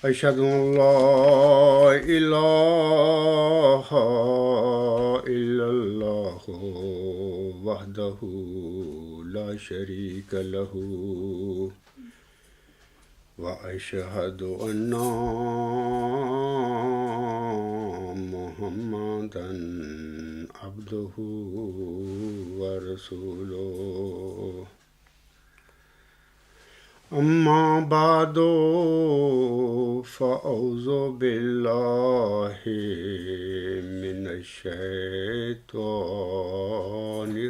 أشهد أن لا إله إلا الله وحده لا شريك له وأشهد أن محمدا عبده ورسوله أما بعد فأعوذ بالله من الشيطان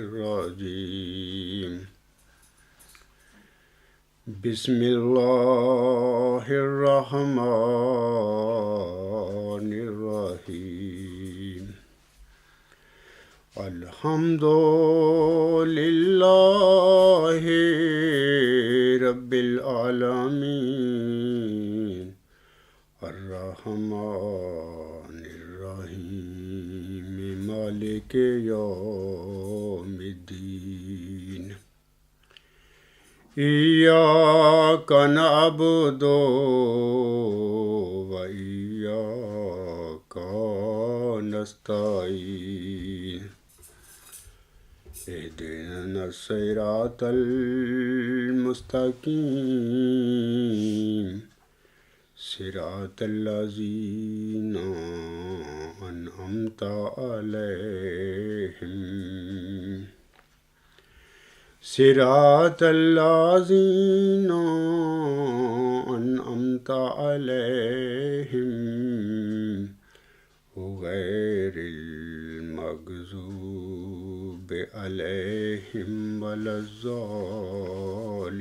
الرجيم بسم الله الرحمن الرحيم الحمد لله رب العالمين الرحمن الرحيم مالك يوم الدين إياك نعبد وإياك نستعين اهدنا الصراط المستقيم صراط الذين أنعمت عليهم صراط الذين أنعمت عليهم غير المغضوب عليهم ولا الضالين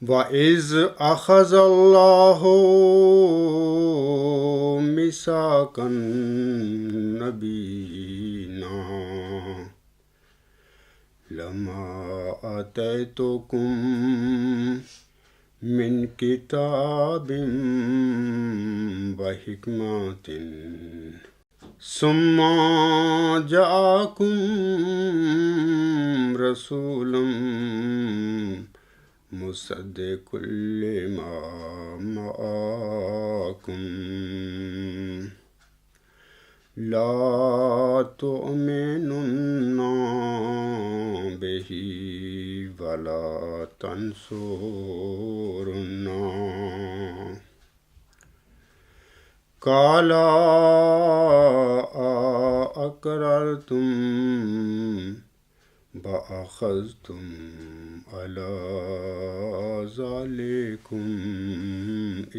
وَإِذْ أَخَذَ اللَّهُ مِيثَاقَ النَّبِيِّينَ لَمَا آتَيْتُكُم مِّن كِتَابٍ وَحِكْمَةٍ ثُمَّ جَاءَكُم رَّسُولٌ مصدق لما معكم لا تؤمنن به ولا تنصرنه قال أقررتم وأخذتم على ذلكم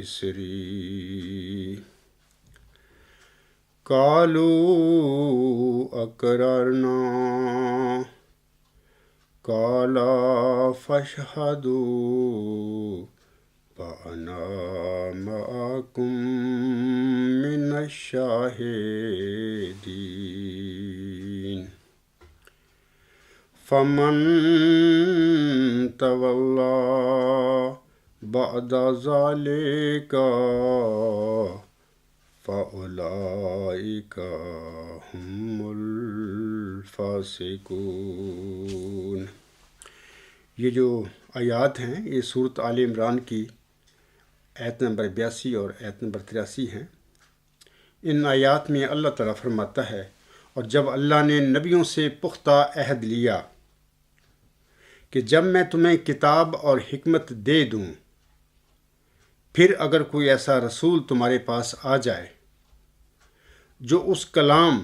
إصري قالوا أقررنا قال فاشهدوا وأنا معكم من الشاهدين فمن تولى بعد ذلك فأولئك هم الفاسقون۔ یہ جو آیات ہیں یہ سورۃ آل عمران کی آیت نمبر 82 اور آیت نمبر 83 ہیں۔ ان آیات میں اللہ تعالیٰ فرماتا ہے، اور جب اللہ نے نبیوں سے پختہ عہد لیا کہ جب میں تمہیں کتاب اور حکمت دے دوں، پھر اگر کوئی ایسا رسول تمہارے پاس آ جائے جو اس کلام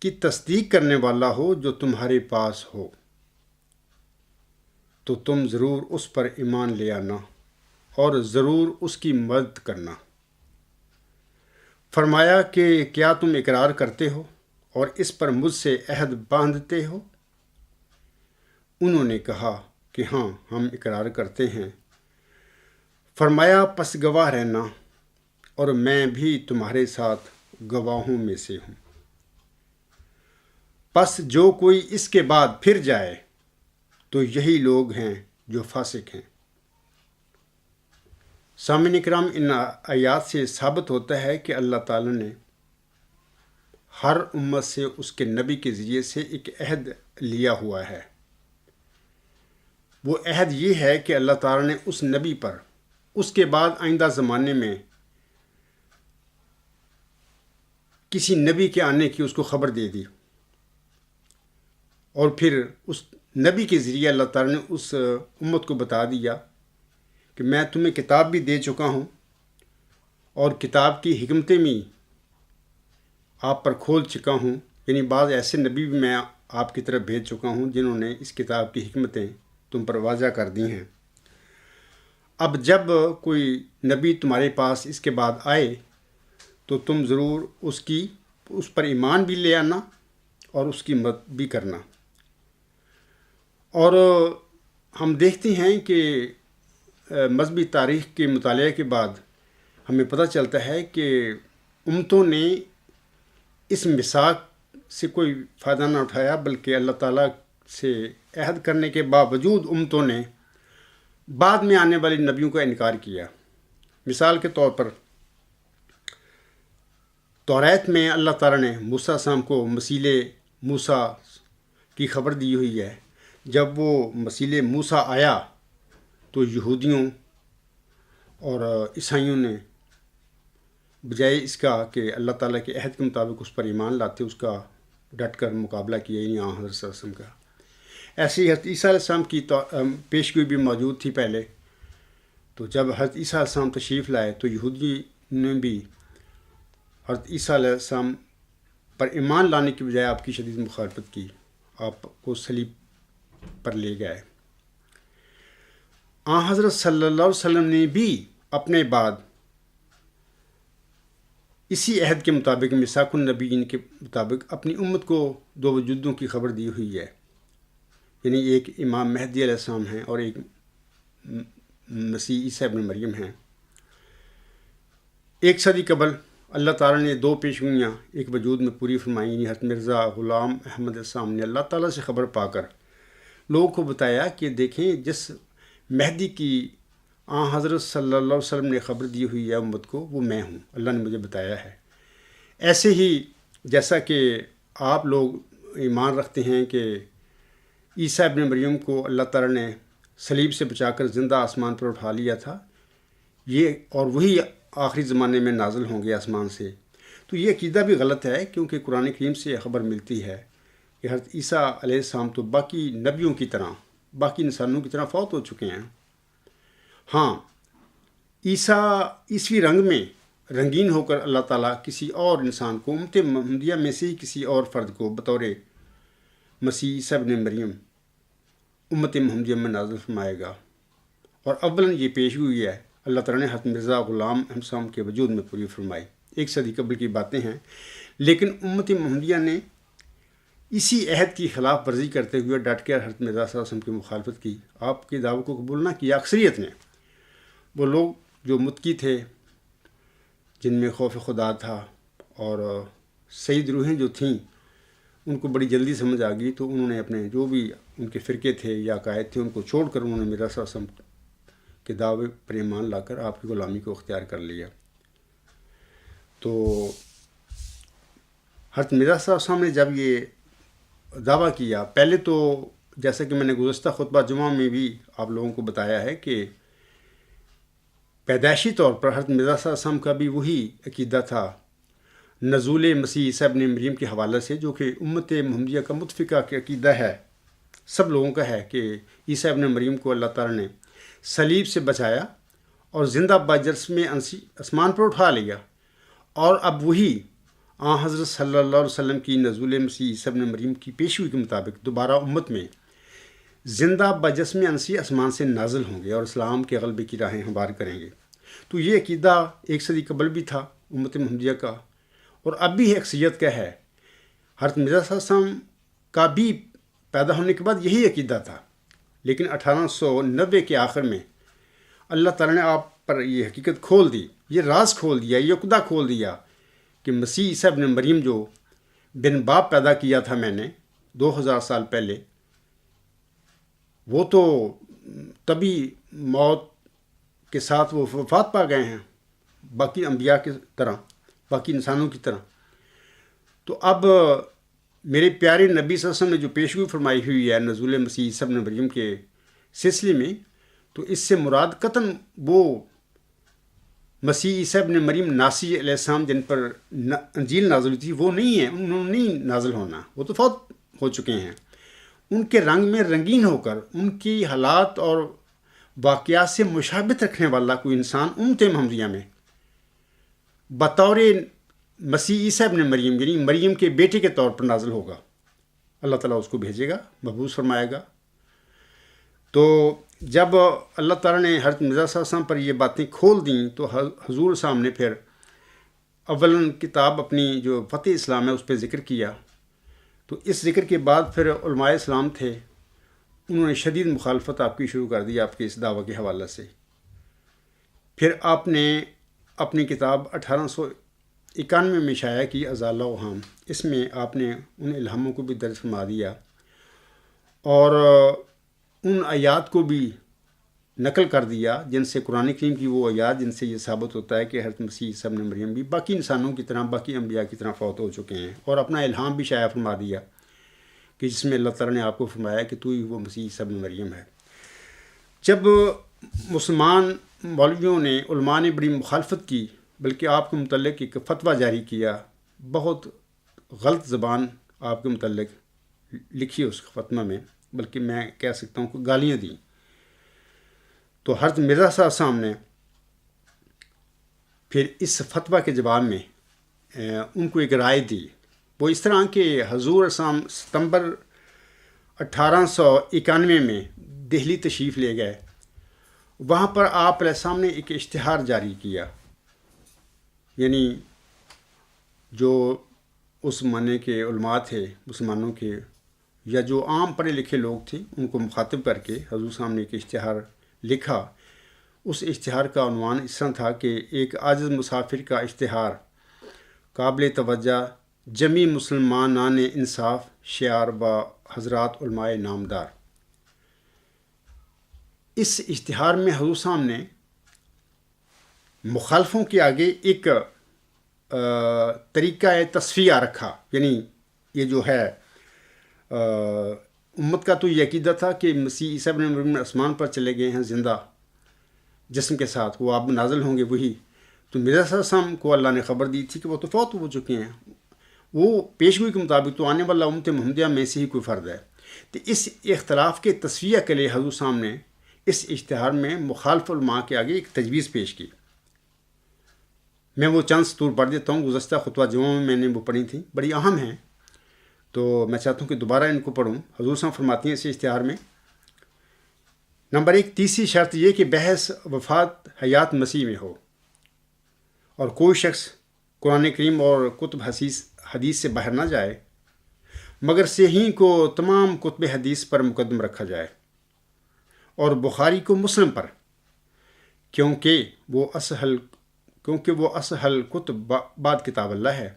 کی تصدیق کرنے والا ہو جو تمہارے پاس ہو، تو تم ضرور اس پر ایمان لے آنا اور ضرور اس کی مدد کرنا۔ فرمایا کہ کیا تم اقرار کرتے ہو اور اس پر مجھ سے عہد باندھتے ہو؟ انہوں نے کہا کہ ہاں، ہم اقرار کرتے ہیں۔ فرمایا پس گواہ رہنا، اور میں بھی تمہارے ساتھ گواہوں میں سے ہوں۔ پس جو کوئی اس کے بعد پھر جائے تو یہی لوگ ہیں جو فاسق ہیں۔ سامعین اکرام، ان آیات سے ثابت ہوتا ہے کہ اللہ تعالیٰ نے ہر امت سے اس کے نبی کے ذریعے سے ایک عہد لیا ہوا ہے۔ وہ عہد یہ ہے کہ اللہ تعالیٰ نے اس نبی پر اس کے بعد آئندہ زمانے میں کسی نبی کے آنے کی اس کو خبر دے دی، اور پھر اس نبی کے ذریعے اللہ تعالیٰ نے اس امت کو بتا دیا کہ میں تمہیں کتاب بھی دے چکا ہوں اور کتاب کی حکمتیں بھی آپ پر کھول چکا ہوں، یعنی بعض ایسے نبی بھی میں آپ کی طرف بھیج چکا ہوں جنہوں نے اس کتاب کی حکمتیں تم پر واضح کر دی ہیں۔ اب جب کوئی نبی تمہارے پاس اس کے بعد آئے تو تم ضرور اس پر ایمان بھی لے آنا اور اس کی مدد بھی کرنا۔ اور ہم دیکھتے ہیں کہ مذہبی تاریخ کے مطالعے کے بعد ہمیں پتہ چلتا ہے کہ امتوں نے اس میثاق سے کوئی فائدہ نہ اٹھایا، بلکہ اللہ تعالیٰ سے عہد کرنے کے باوجود امتوں نے بعد میں آنے والی نبیوں کا انکار کیا۔ مثال کے طور پر توریت میں اللہ تعالیٰ نے موسیٰ علیہ السلام کو مسیل موسیٰ کی خبر دی ہوئی ہے۔ جب وہ مسیل موسیٰ آیا تو یہودیوں اور عیسائیوں نے بجائے اس کا کہ اللہ تعالیٰ کے عہد کے مطابق اس پر ایمان لاتے، اس کا ڈٹ کر مقابلہ کیا، یعنی حضرت صلی اللہ علیہ وسلم کا۔ ایسے ہی حضرت عیسیٰ علیہ السلام کی پیشگوئی بھی موجود تھی پہلے۔ تو جب حضرت عیسیٰ علیہ السلام تشریف لائے تو یہودی نے بھی حضرت عیسیٰ علیہ السلام پر ایمان لانے کی بجائے آپ کی شدید مخالفت کی، آپ کو صلیب پر لے گئے۔ حضرت صلی اللہ علیہ وسلم نے بھی اپنے بعد اسی عہد کے مطابق، میثاق النبیین کے مطابق، اپنی امت کو دو وجودوں کی خبر دی ہوئی ہے، یعنی ایک امام مہدی علیہ السلام ہیں اور ایک مسیح عیسیٰ ابن مریم ہیں۔ ایک صدی قبل اللہ تعالیٰ نے دو پیشگوئیاں ایک وجود میں پوری فرمائیں، یعنی حضرت مرزا غلام احمد السلام نے اللہ تعالیٰ سے خبر پا کر لوگوں کو بتایا کہ دیکھیں جس مہدی کی حضرت صلی اللہ علیہ وسلم نے خبر دی ہوئی ہے امت کو، وہ میں ہوں، اللہ نے مجھے بتایا ہے۔ ایسے ہی جیسا کہ آپ لوگ ایمان رکھتے ہیں کہ عیسیٰ ابن مریم کو اللہ تعالیٰ نے صلیب سے بچا کر زندہ آسمان پر اٹھا لیا تھا، یہ اور وہی آخری زمانے میں نازل ہوں گے آسمان سے، تو یہ عقیدہ بھی غلط ہے، کیونکہ قرآن کریم سے خبر ملتی ہے کہ حضرت عیسیٰ علیہ السلام تو باقی نبیوں کی طرح، باقی انسانوں کی طرح فوت ہو چکے ہیں۔ ہاں، عیسیٰ عیسوی رنگ میں رنگین ہو کر اللہ تعالیٰ کسی اور انسان کو، امت محمدیہ میں سے ہی کسی اور فرد کو بطور مسیح عیسیٰ ابن مریم امت محمدیہ میں نازل فرمائے گا، اور اولاً یہ پیشگوئی ہے اللہ تعالیٰ نے حضرت مرزا غلام احمد صاحب کے وجود میں پوری فرمائی۔ ایک صدی قبل کی باتیں ہیں، لیکن امت محمدیہ نے اسی عہد کی خلاف ورزی کرتے ہوئے ڈٹ کر حضرت مرزا صلی اللہ علیہ وسلم کی مخالفت کی، آپ کے دعووں کو قبول نہ کیا۔ اکثریت نے، وہ لوگ جو متقی تھے، جن میں خوف خدا تھا، اور سعید روحیں جو تھیں، ان کو بڑی جلدی سمجھ آ گئی، تو انہوں نے اپنے جو بھی ان کے فرقے تھے یا عقائد تھے ان کو چھوڑ کر انہوں نے مرزا صلی اللہ علیہ وسلم کے دعوے پر ایمان لا کر آپ کی غلامی کو اختیار کر لیا۔ تو حضرت مرزا صلی اللہ علیہ وسلم نے جب یہ دعویٰ کیا، پہلے تو جیسا کہ میں نے گزشتہ خطبہ جمعہ میں بھی آپ لوگوں کو بتایا ہے کہ پیدائشی طور پر حضرت مرزا صلی اللہ علیہ وسلم کا بھی وہی عقیدہ تھا نزول مسیح عیسیٰ ابن مریم کے حوالے سے، جو کہ امت محمدیہ کا متفقہ عقیدہ ہے، سب لوگوں کا ہے کہ عیسیٰ ابن مریم کو اللہ تعالیٰ نے صلیب سے بچایا اور زندہ بجسم میں آسمان پر اٹھا لیا، اور اب وہی حضرت صلی اللہ علیہ وسلم کی نزول مسیح عیسیٰ ابن مریم کی پیشگوئی کے مطابق دوبارہ امت میں زندہ بجسم انسی آسمان سے نازل ہوں گے اور اسلام کے غلبے کی راہیں ہموار کریں گے۔ تو یہ عقیدہ ایک صدی قبل بھی تھا امت محمدیہ کا، اور اب بھی اکثریت کا ہے۔ حضرت مرزا صلی اللہ علیہ وسلم کا بھی پیدا ہونے کے بعد یہی عقیدہ تھا، لیکن 1890 کے آخر میں اللہ تعالیٰ نے آپ پر یہ حقیقت کھول دی، یہ راز کھول دیا، یہ عقدہ کھول دیا کہ مسیح عیسیٰ ابن مریم جو بن باپ پیدا کیا تھا میں نے 2000 سال پہلے، وہ تو طبی موت کے ساتھ وہ وفات پا گئے ہیں باقی انبیاء کی طرح، باقی انسانوں کی طرح۔ تو اب میرے پیارے نبی صلی اللہ علیہ وسلم نے جو پیشگوئی فرمائی ہوئی ہے نزول مسیح عیسیٰ ابن مریم کے سلسلے میں، تو اس سے مراد قطعاً وہ مسیح عیسیٰ ابن مریم ناصری علیہ السلام جن پر انجیل نازل ہوئی تھی وہ نہیں ہیں، انہوں نے نہیں نازل ہونا، وہ تو فوت ہو چکے ہیں۔ ان کے رنگ میں رنگین ہو کر ان کی حالات اور واقعات سے مشابہت رکھنے والا کوئی انسان امت محمدیہ میں بطور مسیح عیسیٰ ابن مریم یعنی مریم کے بیٹے کے طور پر نازل ہوگا۔ اللہ تعالیٰ اس کو بھیجے گا، مبعوث فرمائے گا۔ تو جب اللہ تعالیٰ نے حضرت مرزا صاحب وسلم پر یہ باتیں کھول دیں تو حضور صاحب نے پھر اول کتاب اپنی جو فتح اسلام ہے اس پہ ذکر کیا۔ تو اس ذکر کے بعد پھر علماء اسلام تھے، انہوں نے شدید مخالفت آپ کی شروع کر دی آپ کے اس دعویٰ کے حوالے سے۔ پھر آپ نے اپنی کتاب 1891 میں شائع کی ازالہ وہام، اس میں آپ نے ان الہاموں کو بھی درج فرما دیا اور ان آیات کو بھی نقل کر دیا جن سے قرآن کریم کی وہ آیات جن سے یہ ثابت ہوتا ہے کہ حضرت مسیح عیسیٰ ابن مریم بھی باقی انسانوں کی طرح، باقی انبیاء کی طرح فوت ہو چکے ہیں، اور اپنا الہام بھی شائع فرما دیا کہ جس میں اللہ تعالیٰ نے آپ کو فرمایا کہ تو ہی وہ مسیح عیسیٰ ابن مریم ہے۔ جب مسلمان مولویوں نے، علماء نے بڑی مخالفت کی، بلکہ آپ کے متعلق ایک فتویٰ جاری کیا، بہت غلط زبان آپ کے متعلق لکھی اس فتویٰ میں، بلکہ میں کہہ سکتا ہوں کہ گالیاں دیں، تو حضرت مرزا صاحب نے پھر اس فتویٰ کے جواب میں ان کو ایک رائے دی۔ وہ اس طرح کہ حضور صاحب ستمبر 1891 میں دہلی تشریف لے گئے۔ وہاں پر آپ علیہ السلام نے ایک اشتہار جاری کیا، یعنی جو اس زمانے کے علماء تھے مسلمانوں کے یا جو عام پڑھے لکھے لوگ تھے ان کو مخاطب کر کے حضور صاحب نے ایک اشتہار لکھا۔ اس اشتہار کا عنوان اس طرح تھا کہ ایک عاجز مسافر کا اشتہار، قابل توجہ جمی مسلمانان انصاف، شعار با حضرات علماء نامدار۔ اس اشتہار میں حضور صاحب نے مخالفوں کے آگے ایک طریقہ تصفیہ رکھا، یعنی یہ جو ہے امت کا تو یہ عقیدہ تھا کہ مسیح عیسیٰ ابن مریم آسمان پر چلے گئے ہیں زندہ جسم کے ساتھ، وہ اب نازل ہوں گے وہی۔ تو مرزا صاحب وسلم کو اللہ نے خبر دی تھی کہ وہ تو فوت ہو چکے ہیں، وہ پیشگوئی کے مطابق تو آنے والا امت محمدیہ میں سے ہی کوئی فرد ہے۔ تو اس اختلاف کے تصفیہ کے لیے حضور صاحب نے اس اشتہار میں مخالف علماء کے آگے ایک تجویز پیش کی۔ میں وہ چند سطور پڑھ دیتا ہوں، گزشتہ خطبہ جمعہ میں نے وہ پڑھی تھیں، بڑی اہم ہیں، تو میں چاہتا ہوں کہ دوبارہ ان کو پڑھوں۔ حضور صاحب فرماتی ہیں اس اشتہار میں، نمبر 1، تیسری شرط یہ کہ بحث وفات حیات مسیح میں ہو اور کوئی شخص قرآن کریم اور کتب حدیث سے باہر نہ جائے، مگر صحیح کو تمام کتب حدیث پر مقدم رکھا جائے اور بخاری کو مسلم پر، کیونکہ وہ اصحل کتب بعد کتاب اللہ ہے۔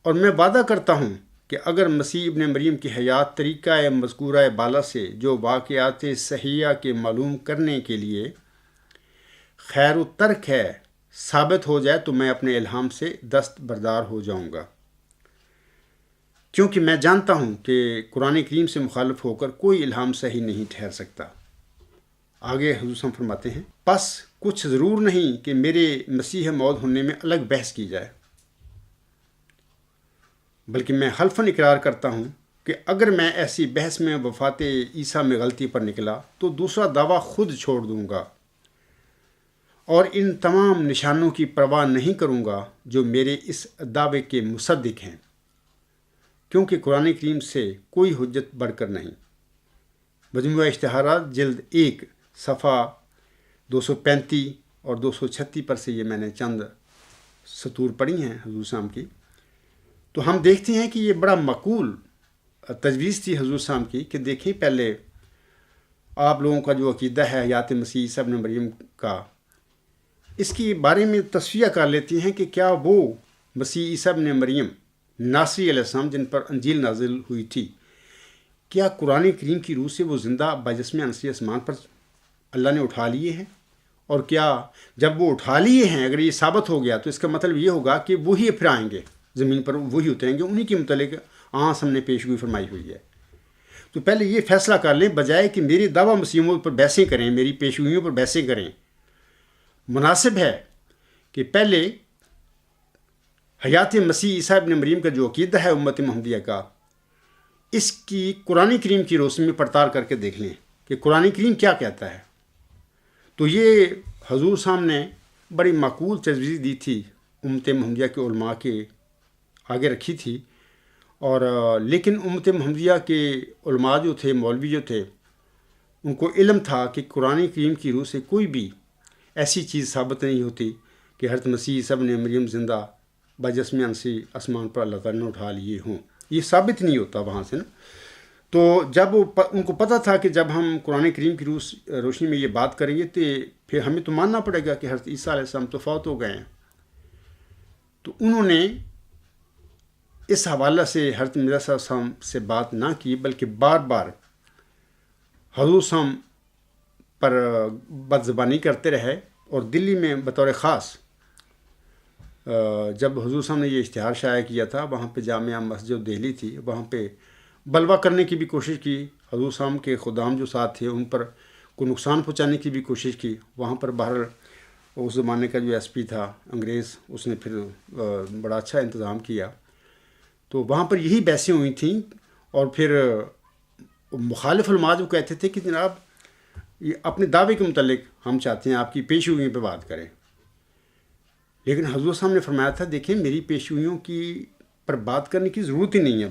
اور میں وعدہ کرتا ہوں کہ اگر مسیح ابن مریم کی حیات طریقہ مذکورہ بالا سے جو واقعات صحیحہ کے معلوم کرنے کے لیے خیر و ترک ہے ثابت ہو جائے تو میں اپنے الہام سے دستبردار ہو جاؤں گا، کیونکہ میں جانتا ہوں کہ قرآن کریم سے مخالف ہو کر کوئی الہام صحیح نہیں ٹھہر سکتا۔ آگے حضور صلی اللہ علیہ وسلم فرماتے ہیں، پس کچھ ضرور نہیں کہ میرے مسیح موعود ہونے میں الگ بحث کی جائے، بلکہ میں حلفاً اقرار کرتا ہوں کہ اگر میں ایسی بحث میں وفات عیسیٰ میں غلطی پر نکلا تو دوسرا دعویٰ خود چھوڑ دوں گا اور ان تمام نشانوں کی پرواہ نہیں کروں گا جو میرے اس دعوے کے مصدق ہیں، کیونکہ قرآن کریم سے کوئی حجت بڑھ کر نہیں۔ مجموعہ اشتہارات جلد 1 صفحہ 235 اور 236 پر سے یہ میں نے چند سطور پڑھی ہیں حضور صاحب کی۔ تو ہم دیکھتے ہیں کہ یہ بڑا معقول تجویز تھی حضور صاحب کی کہ دیکھیں پہلے آپ لوگوں کا جو عقیدہ ہے حیات مسیح عیسیٰ ابن مریم کا، اس کے بارے میں تصفیہ کر لیتی ہیں کہ کیا وہ مسیح عیسیٰ ابن مریم ناصری علیہ السلام جن پر انجیل نازل ہوئی تھی، کیا قرآن کریم کی روح سے وہ زندہ بجسم انسی آسمان پر اللہ نے اٹھا لیے ہیں؟ اور کیا جب وہ اٹھا لیے ہیں اگر یہ ثابت ہو گیا تو اس کا مطلب یہ ہوگا کہ وہی پھر آئیں گے زمین پر، وہی اتریں گے، انہی کے متعلق ہم نے پیشگوئی فرمائی ہوئی ہے۔ تو پہلے یہ فیصلہ کر لیں بجائے کہ میری دعویٰ مسیحوں پر بحثیں کریں، میری پیشگوئیوں پر بحثیں کریں۔ مناسب ہے کہ پہلے حیات مسیح عیسیٰ ابن مریم کا جو عقیدہ ہے امت محمدیہ کا، اس کی قرآن کریم کی روشنی میں پڑتال کر کے دیکھ لیں کہ قرآن کریم کیا کہتا ہے۔ تو یہ حضور صاحب نے بڑی معقول تجویز دی تھی، امت محمدیہ کے علماء کے آگے رکھی تھی، اور لیکن امت محمدیہ کے علماء جو تھے، مولوی جو تھے، ان کو علم تھا کہ قرآن کریم کی روح سے کوئی بھی ایسی چیز ثابت نہیں ہوتی کہ حضرت مسیح عیسیٰ ابن مریم زندہ بجسم انسی آسمان پر اللہ تعالیٰ نے اٹھا لیے ہوں، یہ ثابت نہیں ہوتا وہاں سے نا۔ تو جب ان کو پتہ تھا کہ جب ہم قرآن کریم کی روشنی میں یہ بات کریں گے تو پھر ہمیں تو ماننا پڑے گا کہ حضرت عیسیٰ علیہ السلام تو فوت ہو گئے ہیں، تو انہوں نے اس حوالہ سے حضرت مرزا صاحب السلام سے بات نہ کی، بلکہ بار بار حضور صاحب پر بد زبانی کرتے رہے، اور دلی میں بطور خاص جب حضور صاحب نے یہ اشتہار شائع کیا تھا، وہاں پہ جامعہ مسجد دہلی تھی، وہاں پہ بلوا کرنے کی بھی کوشش کی، حضور صاحب کے خدام جو ساتھ تھے ان پر کوئی نقصان پہنچانے کی بھی کوشش کی۔ وہاں پر بہر اس زمانے کا جو ایس پی تھا انگریز، اس نے پھر بڑا اچھا انتظام کیا، تو وہاں پر یہی بحثیں ہوئی تھیں، اور پھر مخالف علماء جو کہتے تھے کہ جناب یہ اپنے دعوے کے متعلق ہم چاہتے ہیں آپ کی پیشگوئیوں پہ بات کریں، لیکن حضور صاحب نے فرمایا تھا دیکھیں میری پیشگوئیوں کی پر بات کرنے کی ضرورت ہی نہیں ہے،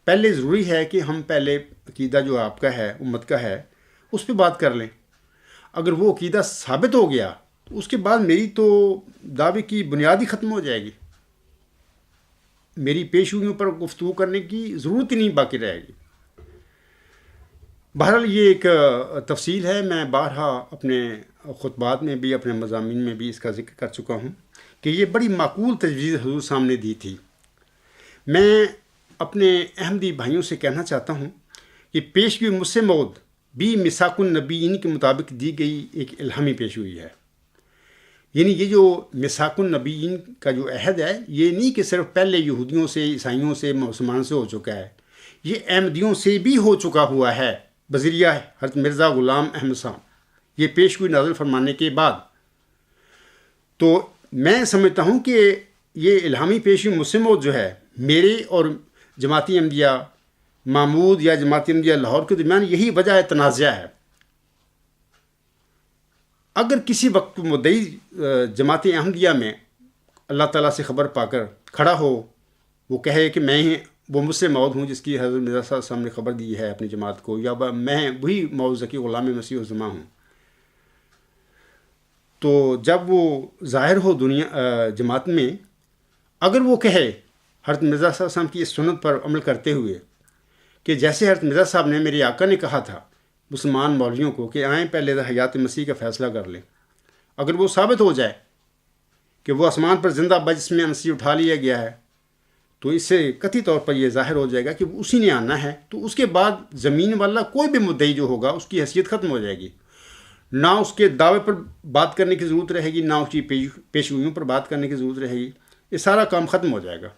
پہلے ضروری ہے کہ ہم پہلے عقیدہ جو آپ کا ہے، امت کا ہے، اس پہ بات کر لیں۔ اگر وہ عقیدہ ثابت ہو گیا تو اس کے بعد میری تو دعوے کی بنیاد ہی ختم ہو جائے گی، میری پیشگوئیوں پر گفتگو کرنے کی ضرورت ہی نہیں باقی رہے گی۔ بہرحال یہ ایک تفصیل ہے، میں بارہا اپنے خطبات میں بھی، اپنے مضامین میں بھی اس کا ذکر کر چکا ہوں کہ یہ بڑی معقول تجویز حضور سامنے دی تھی۔ میں اپنے احمدی بھائیوں سے کہنا چاہتا ہوں کہ پیشگوئی مجھ سے موعود بھی میثاق النبیین کے مطابق دی گئی ایک الہامی پیشگوئی ہے، یعنی یہ جو میثاق النبیین کا جو عہد ہے، یہ نہیں کہ صرف پہلے یہودیوں سے، عیسائیوں سے، مسلمانوں سے ہو چکا ہے، یہ احمدیوں سے بھی ہو چکا ہوا ہے بذریعہ حضرت مرزا غلام احمد صاحب، یہ پیشگوئی نازل فرمانے کے بعد۔ تو میں سمجھتا ہوں کہ یہ الہامی پیشگوئی مجھ سے موعود جو ہے، میرے اور جماعتی احمدیہ محمود یا جماعتی احمدیہ لاہور کے درمیان یہی وجہ تنازع ہے۔ اگر کسی وقت مدعی جماعت احمدیہ میں اللہ تعالیٰ سے خبر پا کر کھڑا ہو، وہ کہے کہ میں وہ مجھ سے موعود ہوں جس کی حضرت مرزا صاحب السلام نے خبر دی ہے اپنی جماعت کو، یا میں وہی موعود ذکی غلام مسیح الزماں ہوں، تو جب وہ ظاہر ہو دنیا جماعت میں، اگر وہ کہے حضرت مرزا صاحب السلام کی اس سنت پر عمل کرتے ہوئے کہ جیسے حضرت مرزا صاحب نے، میرے آقا نے کہا تھا مسلمان مولویوں کو کہ آئیں پہلے حیات مسیح کا فیصلہ کر لیں، اگر وہ ثابت ہو جائے کہ وہ آسمان پر زندہ بجسم انسی اٹھا لیا گیا ہے، تو اس سے قطعی طور پر یہ ظاہر ہو جائے گا کہ اسی نے آنا ہے، تو اس کے بعد زمین والا کوئی بھی مدعی جو ہوگا اس کی حیثیت ختم ہو جائے گی، نہ اس کے دعوے پر بات کرنے کی ضرورت رہے گی، نہ اس کی پیشگوئیوں پر بات کرنے کی ضرورت رہے گی، یہ سارا کام ختم ہو جائے گا۔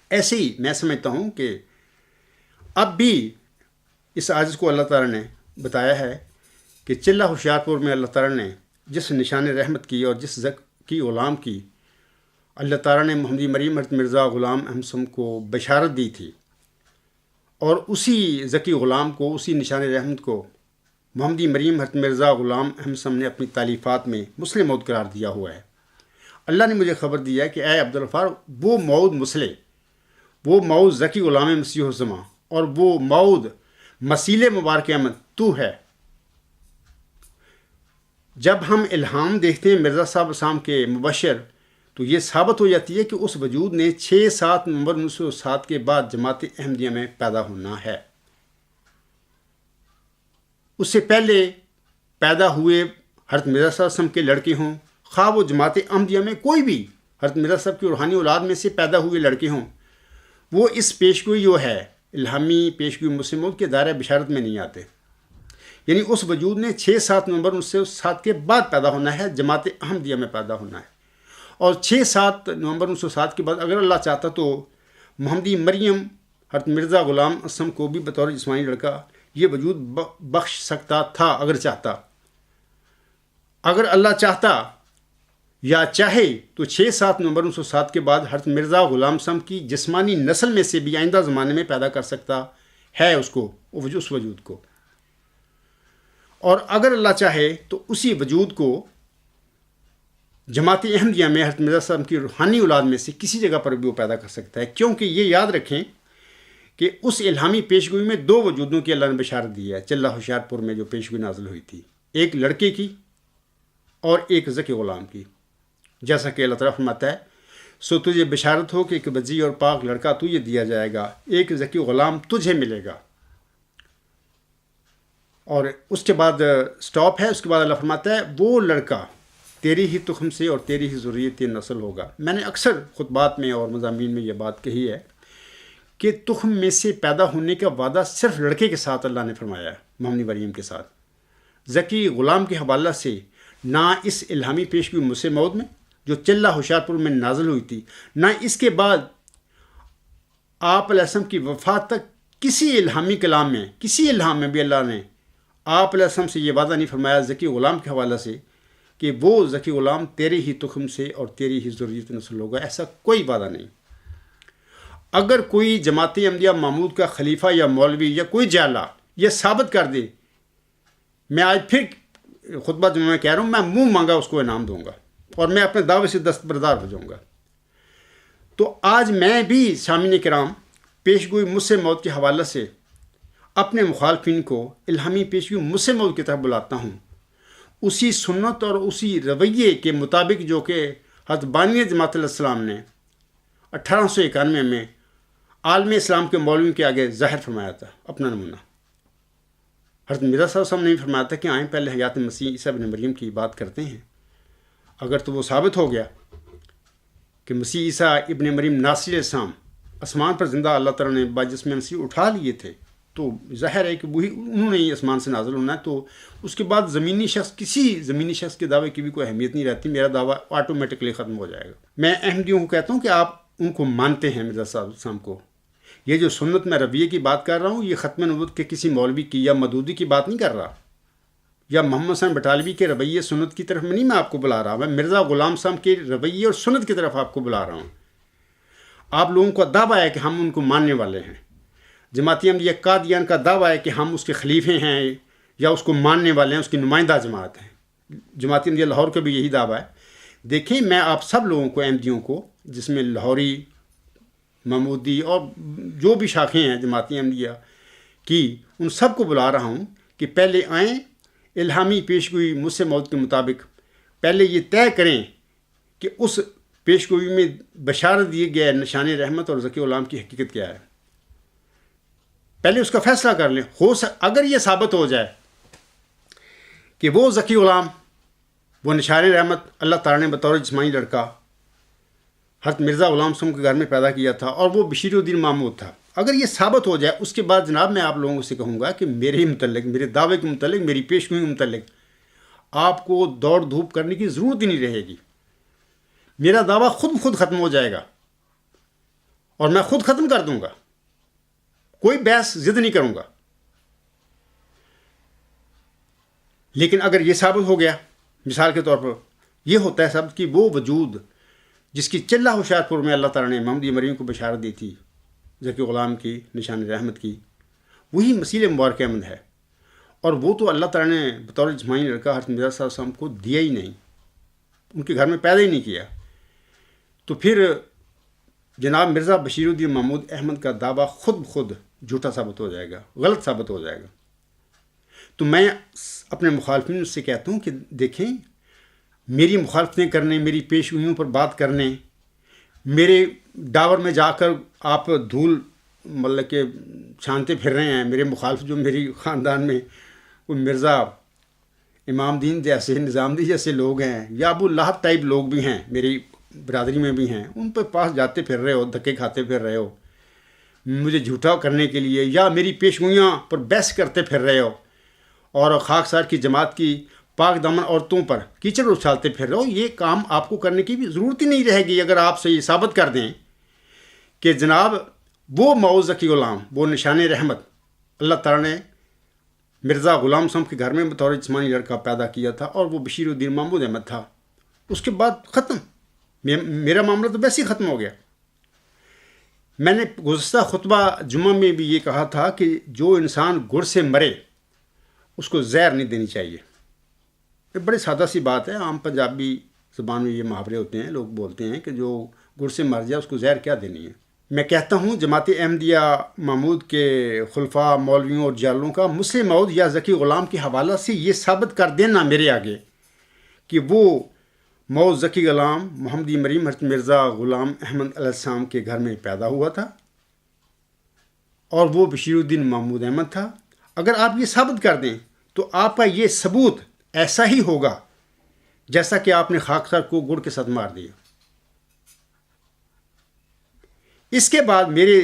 ایسے ہی میں سمجھتا ہوں کہ اب بھی اس عاجز کو اللہ تعالیٰ نے بتایا ہے کہ چلہ ہوشیارپور میں اللہ تعالیٰ نے جس نشان رحمت کی اور جس ذکی غلام کی اللہ تعالیٰ نے محمدی مریم حضرت مرزا غلام احمد صاحب کو بشارت دی تھی، اور اسی ذکی غلام کو، اسی نشان رحمت کو محمدی مریم حضرت مرزا غلام احمد صاحب نے اپنی تالیفات میں مسلم موعود قرار دیا ہوا ہے۔ اللہ نے مجھے خبر دیا ہے کہ اے عبدالغفار، وہ موعود مسلم، وہ موعود ذکی غلام مسیح الزماں، اور وہ موعود مسیل مبارک احمد تو ہے۔ جب ہم الہام دیکھتے ہیں مرزا صاحب السلام کے مبشر، تو یہ ثابت ہو جاتی ہے کہ اس وجود نے 6-7 نومبر 1907 کے بعد جماعت احمدیہ میں پیدا ہونا ہے۔ اس سے پہلے پیدا ہوئے حضرت مرزا صاحب السلام کے لڑکے ہوں، خواہ وہ جماعت احمدیہ میں کوئی بھی حضرت مرزا صاحب کی روحانی اولاد میں سے پیدا ہوئے لڑکے ہوں، وہ اس پیشگوئی جو ہے الہامی پیشگوئی مسلم موعود کے دائرہ بشارت میں نہیں آتے، یعنی اس وجود نے 6-7 نومبر 1907 کے بعد پیدا ہونا ہے، جماعت احمدیہ میں پیدا ہونا ہے، اور 6-7 نومبر 1907 کے بعد اگر اللہ چاہتا تو محمدی مریم حضرت مرزا غلام اسم کو بھی بطور جسمانی لڑکا یہ وجود بخش سکتا تھا اگر چاہتا۔ اگر اللہ چاہتا یا چاہے تو 6-7 نومبر 1907 کے بعد حضرت مرزا غلام صمد کی جسمانی نسل میں سے بھی آئندہ زمانے میں پیدا کر سکتا ہے اس وجود کو، اور اگر اللہ چاہے تو اسی وجود کو جماعت احمدیہ میں حضرت مرزا صاحب کی روحانی اولاد میں سے کسی جگہ پر بھی وہ پیدا کر سکتا ہے، کیونکہ یہ یاد رکھیں کہ اس الہامی پیشگوئی میں 2 وجودوں کی اللہ نے بشارت دی ہے چلہ ہوشیار پور میں جو پیشگوئی نازل ہوئی تھی، ایک لڑکے کی اور ایک ذکی غلام کی، جیسا کہ اللہ تعالیٰ فرماتا ہے سو تجھے بشارت ہو کہ ایک وجی اور پاک لڑکا تجھے دیا جائے گا، ایک ذکی غلام تجھے ملے گا، اور اس کے بعد سٹاپ ہے، اس کے بعد اللہ فرماتا ہے وہ لڑکا تیری ہی تخم سے اور تیری ہی ذریت نسل ہوگا۔ میں نے اکثر خطبات میں اور مضامین میں یہ بات کہی ہے کہ تخم میں سے پیدا ہونے کا وعدہ صرف لڑکے کے ساتھ اللہ نے فرمایا ہے، محمد مریم کے ساتھ، ذکی غلام کے حوالہ سے نہ اس الہامی پیشگوئی مسیح موعود میں جو چلہ ہوشیار پور میں نازل ہوئی تھی، نہ اس کے بعد آپ علیہ السلام کی وفات تک کسی الہامی کلام میں، کسی الہام میں بھی اللہ نے آپ علیہ السلام سے یہ وعدہ نہیں فرمایا ذکی غلام کے حوالہ سے کہ وہ ذکی غلام تیرے ہی تخم سے اور تیری ہی ذریت نسل ہوگا، ایسا کوئی وعدہ نہیں۔ اگر کوئی جماعت احمدیہ محمود کا خلیفہ یا مولوی یا کوئی جالا یہ ثابت کر دے، میں آج پھر خطبہ جمعہ میں کہہ رہا ہوں، میں منہ مانگا اس کو انعام دوں گا اور میں اپنے دعوے سے دستبردار ہو جاؤں گا۔ تو آج میں بھی سامعین کرام پیشگوئی مسیح موعود کے حوالے سے اپنے مخالفین کو الہامی پیشگوئی مسیح موعود کی طرف بلاتا ہوں، اسی سنت اور اسی رویے کے مطابق جو کہ حضرت بانی جماعت علیہ السلام نے 1891 میں عالم اسلام کے مولویوں کے آگے ظاہر فرمایا تھا اپنا نمونہ۔ حضرت مرزا صاحب نے فرمایا تھا کہ آئیں پہلے حیات مسیح عیسیٰ ابن مریم کی بات کرتے ہیں، اگر تو وہ ثابت ہو گیا کہ مسیح عیسیٰ ابن مریم ناصر السلام آسمان پر زندہ اللہ تعالیٰ نے باجسم مسیح اٹھا لیے تھے، تو ظاہر ہے کہ وہی انہوں نے ہی آسمان سے نازل ہونا ہے، تو اس کے بعد زمینی شخص کسی زمینی شخص کے دعوے کی بھی کوئی اہمیت نہیں رہتی، میرا دعویٰ آٹومیٹکلی ختم ہو جائے گا۔ میں احمدیوں کو کہتا ہوں کہ آپ ان کو مانتے ہیں مرزا صاحب کو، یہ جو سنت میں رویے کی بات کر رہا ہوں یہ ختم نبوت کے کسی مولوی کی یا مدودی کی بات نہیں کر رہا، یا محمد حسین بٹالوی کے رویے سنت کی طرف نہیں میں آپ کو بلا رہا، میں مرزا غلام صاحب کے رویے اور سنت کی طرف آپ کو بلا رہا ہوں۔ آپ لوگوں کا دعویٰ ہے کہ ہم ان کو ماننے والے ہیں، جماعت احمدیہ قادیان کا دعویٰ ہے کہ ہم اس کے خلیفے ہیں یا اس کو ماننے والے ہیں، اس کی نمائندہ جماعت ہیں، جماعت احمدیہ لاہور کا بھی یہی دعویٰ ہے۔ دیکھیں میں آپ سب لوگوں کو احمدیوں کو جس میں لاہوری محمودی اور جو بھی شاخیں ہیں جماعت احمدیہ کی، ان سب کو بلا رہا ہوں کہ پہلے آئیں، الہامی پیشگوئی مسیح موعود کے مطابق پہلے یہ طے کریں کہ اس پیشگوئی میں بشارت دیے گئے نشان رحمت اور ذکی غلام کی حقیقت کیا ہے، پہلے اس کا فیصلہ کر لیں۔ اگر یہ ثابت ہو جائے کہ وہ ذکی غلام، وہ نشان رحمت اللہ تعالیٰ نے بطور جسمانی لڑکا حضرت مرزا غلام صاحب کے گھر میں پیدا کیا تھا اور وہ بشیر الدین محمود تھا، اگر یہ ثابت ہو جائے، اس کے بعد جناب میں آپ لوگوں سے کہوں گا کہ میرے متعلق، میرے دعوے کے متعلق، میری پیشگوئی کے متعلق آپ کو دوڑ دھوپ کرنے کی ضرورت ہی نہیں رہے گی، میرا دعویٰ خود ختم ہو جائے گا اور میں خود ختم کر دوں گا، کوئی بحث ضد نہیں کروں گا۔ لیکن اگر یہ ثابت ہو گیا، مثال کے طور پر یہ ہوتا ہے ثابت کہ وہ وجود جس کی چلہ ہوشیار پور میں اللہ تعالیٰ نے محمد مریم کو بشارت دی تھی ذکی غلام کی، نشان رحمت کی، وہی مسیح مبارک احمد ہے، اور وہ تو اللہ تعالیٰ نے بطور جسمانی لڑکا حضرت مرزا صاحب وسلم کو دیا ہی نہیں، ان کے گھر میں پیدا ہی نہیں کیا، تو پھر جناب مرزا بشیر الدین محمود احمد کا دعویٰ خود جھوٹا ثابت ہو جائے گا، غلط ثابت ہو جائے گا۔ تو میں اپنے مخالفین سے کہتا ہوں کہ دیکھیں، میری مخالفتیں کرنے، میری پیشگوئیوں پر بات کرنے، میرے ڈاور میں جا کر آپ دھول مطلب کہ چھانتے پھر رہے ہیں، میرے مخالف جو میری خاندان میں کوئی مرزا امام دین جیسے، نظام دی جیسے لوگ ہیں، یا ابو لہب ٹائپ لوگ بھی ہیں میری برادری میں بھی ہیں، ان پہ پاس جاتے پھر رہے ہو، دھکے کھاتے پھر رہے ہو مجھے جھوٹا کرنے کے لیے، یا میری پیشگوئیاں پر بحث کرتے پھر رہے ہو، اور خاکسار کی جماعت کی پاک دامن عورتوں پر کیچڑ اچھالتے پھر رہے ہو، یہ کام آپ کو کرنے کی بھی ضرورت ہی نہیں رہے گی اگر آپ سے یہ ثابت کر دیں کہ جناب وہ معوذ ذکی غلام، وہ نشان رحمت اللہ تعالیٰ نے مرزا غلام صاحب کے گھر میں بطور جسمانی لڑکا پیدا کیا تھا، اور وہ بشیر الدین محمود احمد تھا، اس کے بعد ختم، میرا معاملہ تو ویسے ہی ختم ہو گیا۔ میں نے گزشتہ خطبہ جمعہ میں بھی یہ کہا تھا کہ جو انسان گڑ سے مرے اس کو زہر نہیں دینی چاہیے۔ یہ بڑی سادہ سی بات ہے، عام پنجابی زبان میں یہ محاورے ہوتے ہیں، لوگ بولتے ہیں کہ جو گڑ سے مر جائے اس کو زہر کیا دینی ہے۔ میں کہتا ہوں جماعت احمدیہ محمود کے خلفاء، مولویوں اور جالوں کا مسلم موعود یا ذکی غلام کے حوالہ سے یہ ثابت کر دینا میرے آگے کہ وہ موعود ذکی غلام محمدی مریم حضرت مرزا غلام احمد علیہ السلام کے گھر میں پیدا ہوا تھا اور وہ بشیر الدین محمود احمد تھا۔ اگر آپ یہ ثابت کر دیں تو آپ کا یہ ثبوت ایسا ہی ہوگا جیسا کہ آپ نے خاکسار کو گڑ کے ساتھ مار دیا۔ اس کے بعد میرے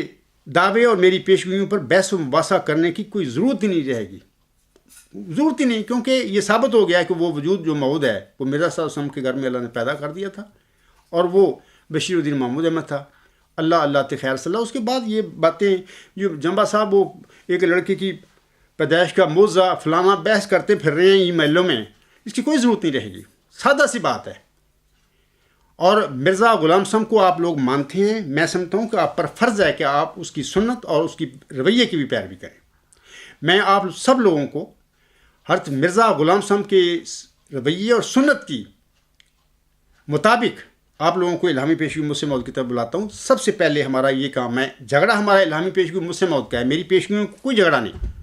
دعوے اور میری پیشگوئیوں پر بحث و مباحثہ کرنے کی کوئی ضرورت ہی نہیں رہے گی، ضرورت ہی نہیں، کیونکہ یہ ثابت ہو گیا ہے کہ وہ وجود جو موعود ہے وہ مرزا صلی اللہ علیہ وسلم کے گھر میں اللہ نے پیدا کر دیا تھا اور وہ بشیر الدین محمود احمد تھا۔ اللہ خیر صلی اللہ۔ اس کے بعد یہ باتیں جو جمبا صاحب وہ ایک لڑکے کی پیدائش کا موضوع فلانا بحث کرتے پھر رہے ہیں ای میلوں میں، اس کی کوئی ضرورت نہیں رہے گی، سادہ سی بات ہے۔ اور مرزا غلام صاحب کو آپ لوگ مانتے ہیں، میں سمجھتا ہوں کہ آپ پر فرض ہے کہ آپ اس کی سنت اور اس کی رویے کی بھی پیروی کریں۔ میں آپ سب لوگوں کو حضرت مرزا غلام صاحب کے رویے اور سنت کی مطابق آپ لوگوں کو الہامی پیشگوئی مسلم موعود کی طرف بلاتا ہوں۔ سب سے پہلے ہمارا یہ کام ہے، جھگڑا ہمارا الہامی پیشگوئی مسلم موعود کا ہے، میری پیشگوئیوں کو کوئی جھگڑا نہیں،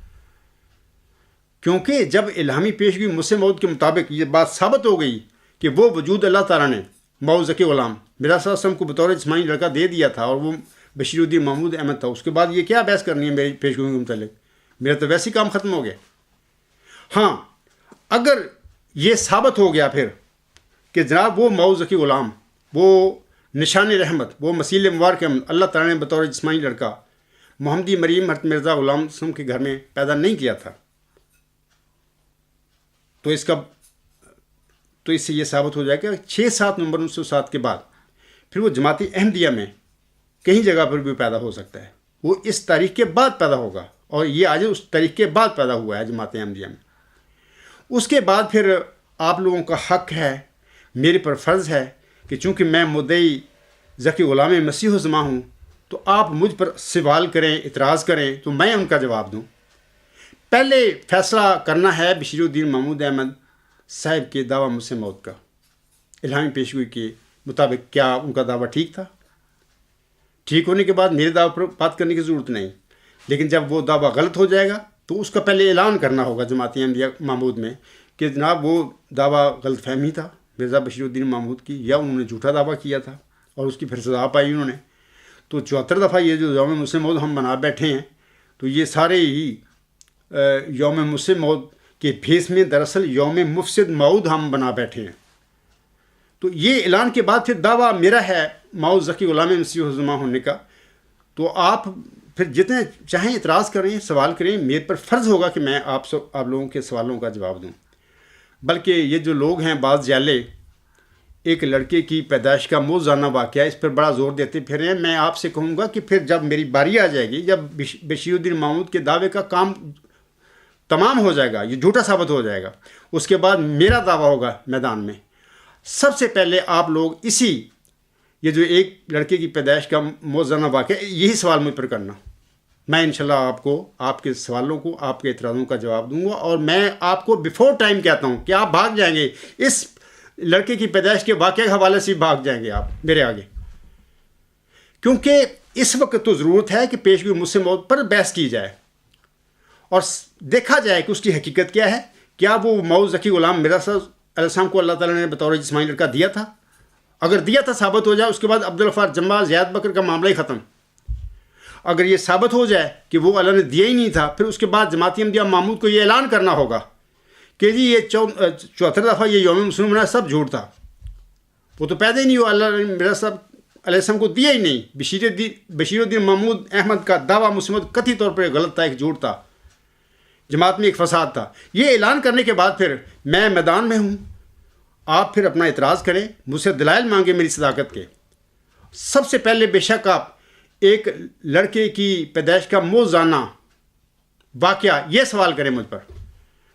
کیونکہ جب الہامی پیشگوئی مسلم موعود کے مطابق یہ بات ثابت ہو گئی کہ وہ وجود اللہ تعالیٰ نے موعود ذکی غلام مرزا صلی اللہ علیہ وسلم کو بطور جسمانی لڑکا دے دیا تھا اور وہ بشیر الدین محمود احمد تھا، اس کے بعد یہ کیا بحث کرنی ہے میری پیشگوئی کے متعلق؟ میرا تو ویسے ہی کام ختم ہو گیا۔ ہاں، اگر یہ ثابت ہو گیا پھر کہ جناب وہ موعود ذکی غلام، وہ نشان رحمت، وہ مسیل مبارک احمد اللہ تعالیٰ نے بطور جسمانی لڑکا محمدی مریم حضرت مرزا غلام صاحب کے گھر میں پیدا نہیں کیا تھا، تو اس سے یہ ثابت ہو جائے کہ 6-7 نومبر 1907 کے بعد پھر وہ جماعت احمدیہ میں کہیں جگہ پر بھی پیدا ہو سکتا ہے، وہ اس تاریخ کے بعد پیدا ہوگا اور یہ آج اس تاریخ کے بعد پیدا ہوا ہے جماعت احمدیہ میں۔ اس کے بعد پھر آپ لوگوں کا حق ہے، میرے پر فرض ہے کہ چونکہ میں مدعی ذکی غلام مسیح الزماں ہوں تو آپ مجھ پر سوال کریں، اعتراض کریں تو میں ان کا جواب دوں۔ پہلے فیصلہ کرنا ہے بشیر الدین محمود احمد صاحب کے دعویٰ مسلم موعود کا، الہامی پیشگوئی کے مطابق کیا ان کا دعویٰ ٹھیک تھا؟ ٹھیک ہونے کے بعد میرے دعویٰ پر بات کرنے کی ضرورت نہیں، لیکن جب وہ دعویٰ غلط ہو جائے گا تو اس کا پہلے اعلان کرنا ہوگا جماعت احمدیہ محمود میں کہ جناب وہ دعویٰ غلط فہمی تھا مرزا بشیر الدین محمود کی، یا انہوں نے جھوٹا دعویٰ کیا تھا اور اس کی پھر سزا پائی انہوں نے۔ تو 74 دفعہ یہ جو یوم مسلم موعود ہم منا بیٹھے ہیں تو یہ سارے ہی یوم مسلم موعود کے بھیس میں دراصل یوم مفسد موعود ہم بنا بیٹھے ہیں۔ تو یہ اعلان کے بعد پھر دعویٰ میرا ہے موعود ذکی غلام مسیح الزماں ہونے کا، تو آپ پھر جتنے چاہیں اعتراض کریں، سوال کریں، میرے پر فرض ہوگا کہ میں آپ لوگوں کے سوالوں کا جواب دوں۔ بلکہ یہ جو لوگ ہیں بعض جالے ایک لڑکے کی پیدائش کا موزانہ واقعہ اس پر بڑا زور دیتے پھر ہیں، میں آپ سے کہوں گا کہ پھر جب میری باری آ جائے گی، جب بشیر الدین محمود کے دعوے کا کام تمام ہو جائے گا، یہ جھوٹا ثابت ہو جائے گا، اس کے بعد میرا دعویٰ ہوگا میدان میں۔ سب سے پہلے آپ لوگ یہ جو ایک لڑکے کی پیدائش کا موزانہ واقعہ، یہی سوال مجھ پر کرنا، میں انشاءاللہ آپ کو آپ کے سوالوں کو، آپ کے اعتراضوں کا جواب دوں گا، اور میں آپ کو بیفور ٹائم کہتا ہوں کہ آپ بھاگ جائیں گے، اس لڑکے کی پیدائش کے واقعے کے حوالے سے بھاگ جائیں گے آپ میرے آگے، کیونکہ اس وقت تو ضرورت ہے کہ پیشگوئی مسلم موعود پر بحث کی جائے اور دیکھا جائے کہ اس کی حقیقت کیا ہے۔ کیا وہ موعود ذکی غلام مرزا علیہ السلام کو اللہ تعالیٰ نے بطور جسمانی لڑکا دیا تھا؟ اگر دیا تھا ثابت ہو جائے، اس کے بعد عبدالغفار جمبا زیاد بکر کا معاملہ ہی ختم۔ اگر یہ ثابت ہو جائے کہ وہ اللہ نے دیا ہی نہیں تھا، پھر اس کے بعد جماعت احمدیہ محمود کو یہ اعلان کرنا ہوگا کہ جی یہ 74 دفعہ یہ یوم مسلم منایا سب جھوٹ تھا، وہ تو پیدا ہی نہیں ہوا، اللہ نے مرزا صاحب علیہ السلام کو دیا ہی نہیں۔ بشیر الدین محمود احمد کا دعویٰ مسلم موعود قطعی طور پر غلط تھا، ایک جھوٹ تھا، جماعت میں ایک فساد تھا۔ یہ اعلان کرنے کے بعد پھر میں میدان میں ہوں، آپ پھر اپنا اعتراض کریں، مجھ سے دلائل مانگیں میری صداقت کے۔ سب سے پہلے بے شک آپ ایک لڑکے کی پیدائش کا موزانہ واقعہ یہ سوال کریں مجھ پر،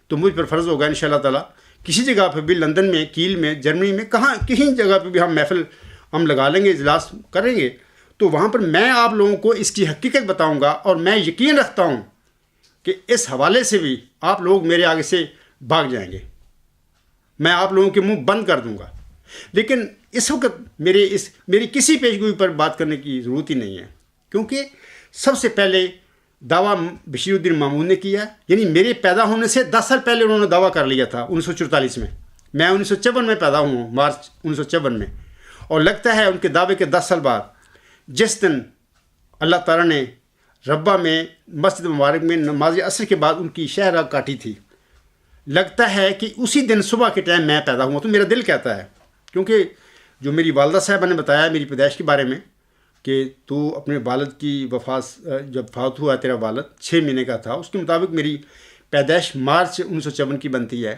تو مجھ پر فرض ہوگا انشاءاللہ تعالیٰ کسی جگہ پہ بھی، لندن میں، کیل میں، جرمنی میں، کہیں جگہ پہ بھی ہم محفل ہم لگا لیں گے، اجلاس کریں گے، تو وہاں پر میں آپ لوگوں کو اس کی حقیقت بتاؤں گا، اور میں یقین رکھتا ہوں کہ اس حوالے سے بھی آپ لوگ میرے آگے سے بھاگ جائیں گے، میں آپ لوگوں کے منہ بند کر دوں گا۔ لیکن اس وقت میری کسی پیشگوئی پر بات کرنے کی ضرورت ہی نہیں ہے، کیونکہ سب سے پہلے دعویٰ بشیر الدین محمود نے کیا، یعنی میرے پیدا ہونے سے 10 سال پہلے انہوں نے دعویٰ کر لیا تھا 1944 میں۔ میں 1954 میں پیدا ہوں، مارچ 1954 میں، اور لگتا ہے ان کے دعوے کے 10 سال بعد جس دن اللہ تعالیٰ نے ربہ میں مسجد مبارک میں نماز عصر کے بعد ان کی شہرہ کاٹی تھی، لگتا ہے کہ اسی دن صبح کے ٹائم میں پیدا ہوا، تو میرا دل کہتا ہے، کیونکہ جو میری والدہ صاحبہ نے بتایا میری پیدائش کے بارے میں کہ تو اپنے والد کی وفات، جب فوت ہوا تیرا والد 6 مہینے کا تھا، اس کے مطابق میری پیدائش مارچ 1954 کی بنتی ہے،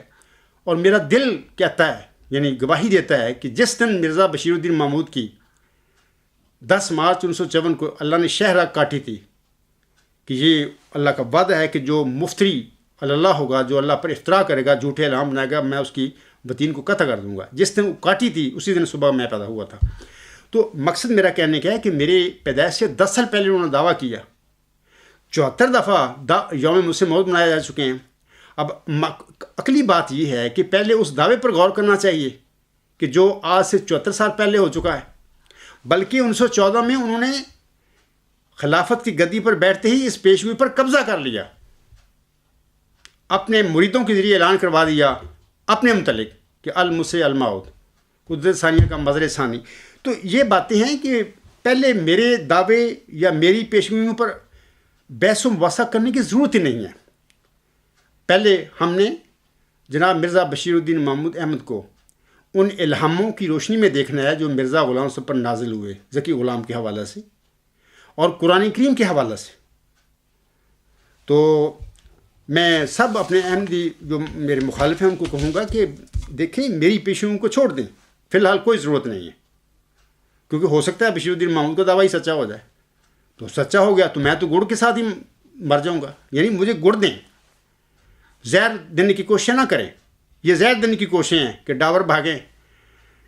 اور میرا دل کہتا ہے، یعنی گواہی دیتا ہے کہ جس دن مرزا بشیر الدین محمود کی 10 مارچ 1954 کو اللہ نے شہرہ کاٹی تھی، کہ یہ اللہ کا وعدہ ہے کہ جو مفتری اللہ ہوگا، جو اللہ پر افتراء کرے گا، جھوٹے الہام بنائے گا، میں اس کی بطین کو قطع کر دوں گا۔ جس دن وہ کاٹی تھی اسی دن صبح میں پیدا ہوا تھا۔ تو مقصد میرا کہنے کا ہے کہ میرے پیدائش سے 10 سال پہلے انہوں نے دعویٰ کیا، 74 دفعہ یوم مسلم موعود منائے جا چکے ہیں۔ اب عقلی بات یہ ہے کہ پہلے اس دعوے پر غور کرنا چاہیے کہ جو آج سے 74 سال پہلے ہو چکا ہے، بلکہ 1914 میں انہوں نے خلافت کی گدی پر بیٹھتے ہی اس پیشگوئی پر قبضہ کر لیا، اپنے مریدوں کے ذریعے اعلان کروا دیا اپنے متعلق کہ المسیح الموعود، قدرت ثانیہ کا مظہر ثانی۔ تو یہ باتیں ہیں کہ پہلے میرے دعوے یا میری پیشگوئیوں پر بحث و مباحثہ کرنے کی ضرورت ہی نہیں ہے۔ پہلے ہم نے جناب مرزا بشیر الدین محمود احمد کو ان الہاموں کی روشنی میں دیکھنا ہے جو مرزا غلام صاحب پر نازل ہوئے، ذکی غلام کے حوالے سے اور قرآن کریم کے حوالے سے۔ تو میں سب اپنے احمدی جو میرے مخالف ہیں ان کو کہوں گا کہ دیکھیں میری پیشگوئیوں کو چھوڑ دیں، فی الحال کوئی ضرورت نہیں ہے، کیونکہ ہو سکتا ہے بشیر الدین محمود کا دعویٰ ہی سچا ہو جائے، تو سچا ہو گیا تو میں تو گڑ کے ساتھ ہی مر جاؤں گا، یعنی مجھے گڑ دیں، زہر دینے کی کوششیں نہ کریں۔ یہ زہر دینے کی کوششیں ہیں کہ ڈاور بھاگیں،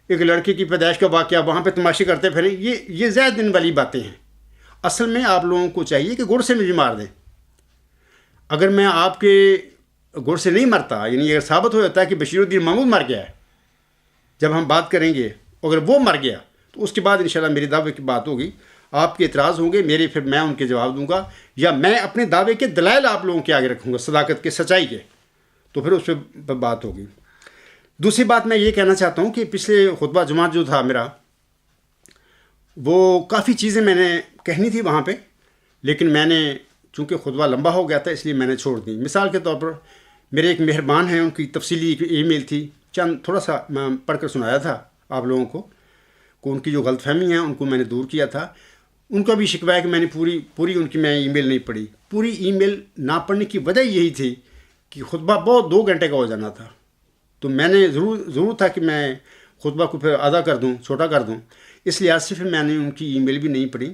ایک لڑکے کی پیدائش کا واقعہ وہاں پہ تماشے کرتے پھریں، یہ زہر دینے والی باتیں ہیں۔ اصل میں آپ لوگوں کو چاہیے کہ گڑ سے مجھے مار دیں۔ اگر میں آپ کے گڑ سے نہیں مرتا، یعنی اگر ثابت ہو جاتا ہے کہ بشیر الدین محمود مر گیا ہے، جب ہم بات کریں گے اگر وہ مر گیا تو اس کے بعد انشاءاللہ میری دعوے کی بات ہوگی، آپ کے اعتراض ہوں گے میرے، پھر میں ان کے جواب دوں گا، یا میں اپنے دعوے کے دلائل آپ لوگوں کے آگے رکھوں گا، صداقت کے، سچائی کے، تو پھر اس پہ بات ہوگی۔ دوسری بات میں یہ کہنا چاہتا ہوں کہ پچھلے خطبہ جمعہ جو تھا میرا، وہ کافی چیزیں میں نے کہنی تھی وہاں پہ، لیکن میں نے چونکہ خطبہ لمبا ہو گیا تھا اس لیے میں نے چھوڑ دی۔ مثال کے طور پر میرے ایک مہربان ہیں، ان کی تفصیلی ایک ای میل تھی، چند تھوڑا سا میں پڑھ کر سنایا تھا آپ لوگوں کو، ان کی جو غلط فہمی ہیں ان کو میں نے دور کیا تھا۔ ان کا بھی شکوہ ہے کہ میں نے پوری ان کی میں ای میل نہیں پڑھی۔ پوری ای میل نہ پڑھنے کی وجہ یہی تھی کہ خطبہ بہت 2 گھنٹے کا ہو جانا تھا، تو میں نے ضرور تھا کہ میں خطبہ کو پھر آدھا کر دوں، چھوٹا کر دوں، اس لحاظ سے پھر میں نے ان کی ای میل بھی نہیں پڑھی۔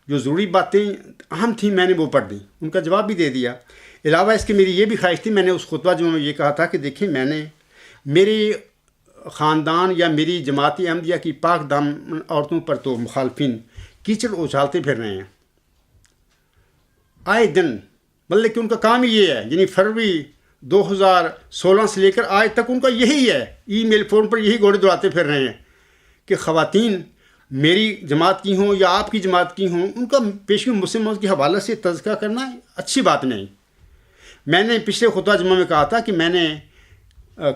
جو ضروری باتیں اہم تھیں میں نے وہ پڑھ دیں، ان کا جواب بھی دے دیا۔ علاوہ اس کے میری یہ بھی خواہش تھی، میں نے اس خطبہ جو میں یہ کہا تھا کہ دیکھیں میں نے میرے خاندان یا میری جماعت احمدیہ کی پاک دامن عورتوں پر تو مخالفین کیچڑ اچھالتے پھر رہے ہیں آئے دن، بلکہ ان کا کام ہی یہ ہے، یعنی فروری 2016 سے لے کر آج تک ان کا یہی ہے، ای میل فون پر یہی گھوڑے دوڑاتے پھر رہے ہیں کہ خواتین میری جماعت کی ہوں یا آپ کی جماعت کی ہوں، ان کا پیشگی مسلم موت کے حوالے سے تذکرہ کرنا اچھی بات نہیں۔ میں نے پچھلے خطبہ جمعہ میں کہا تھا کہ میں نے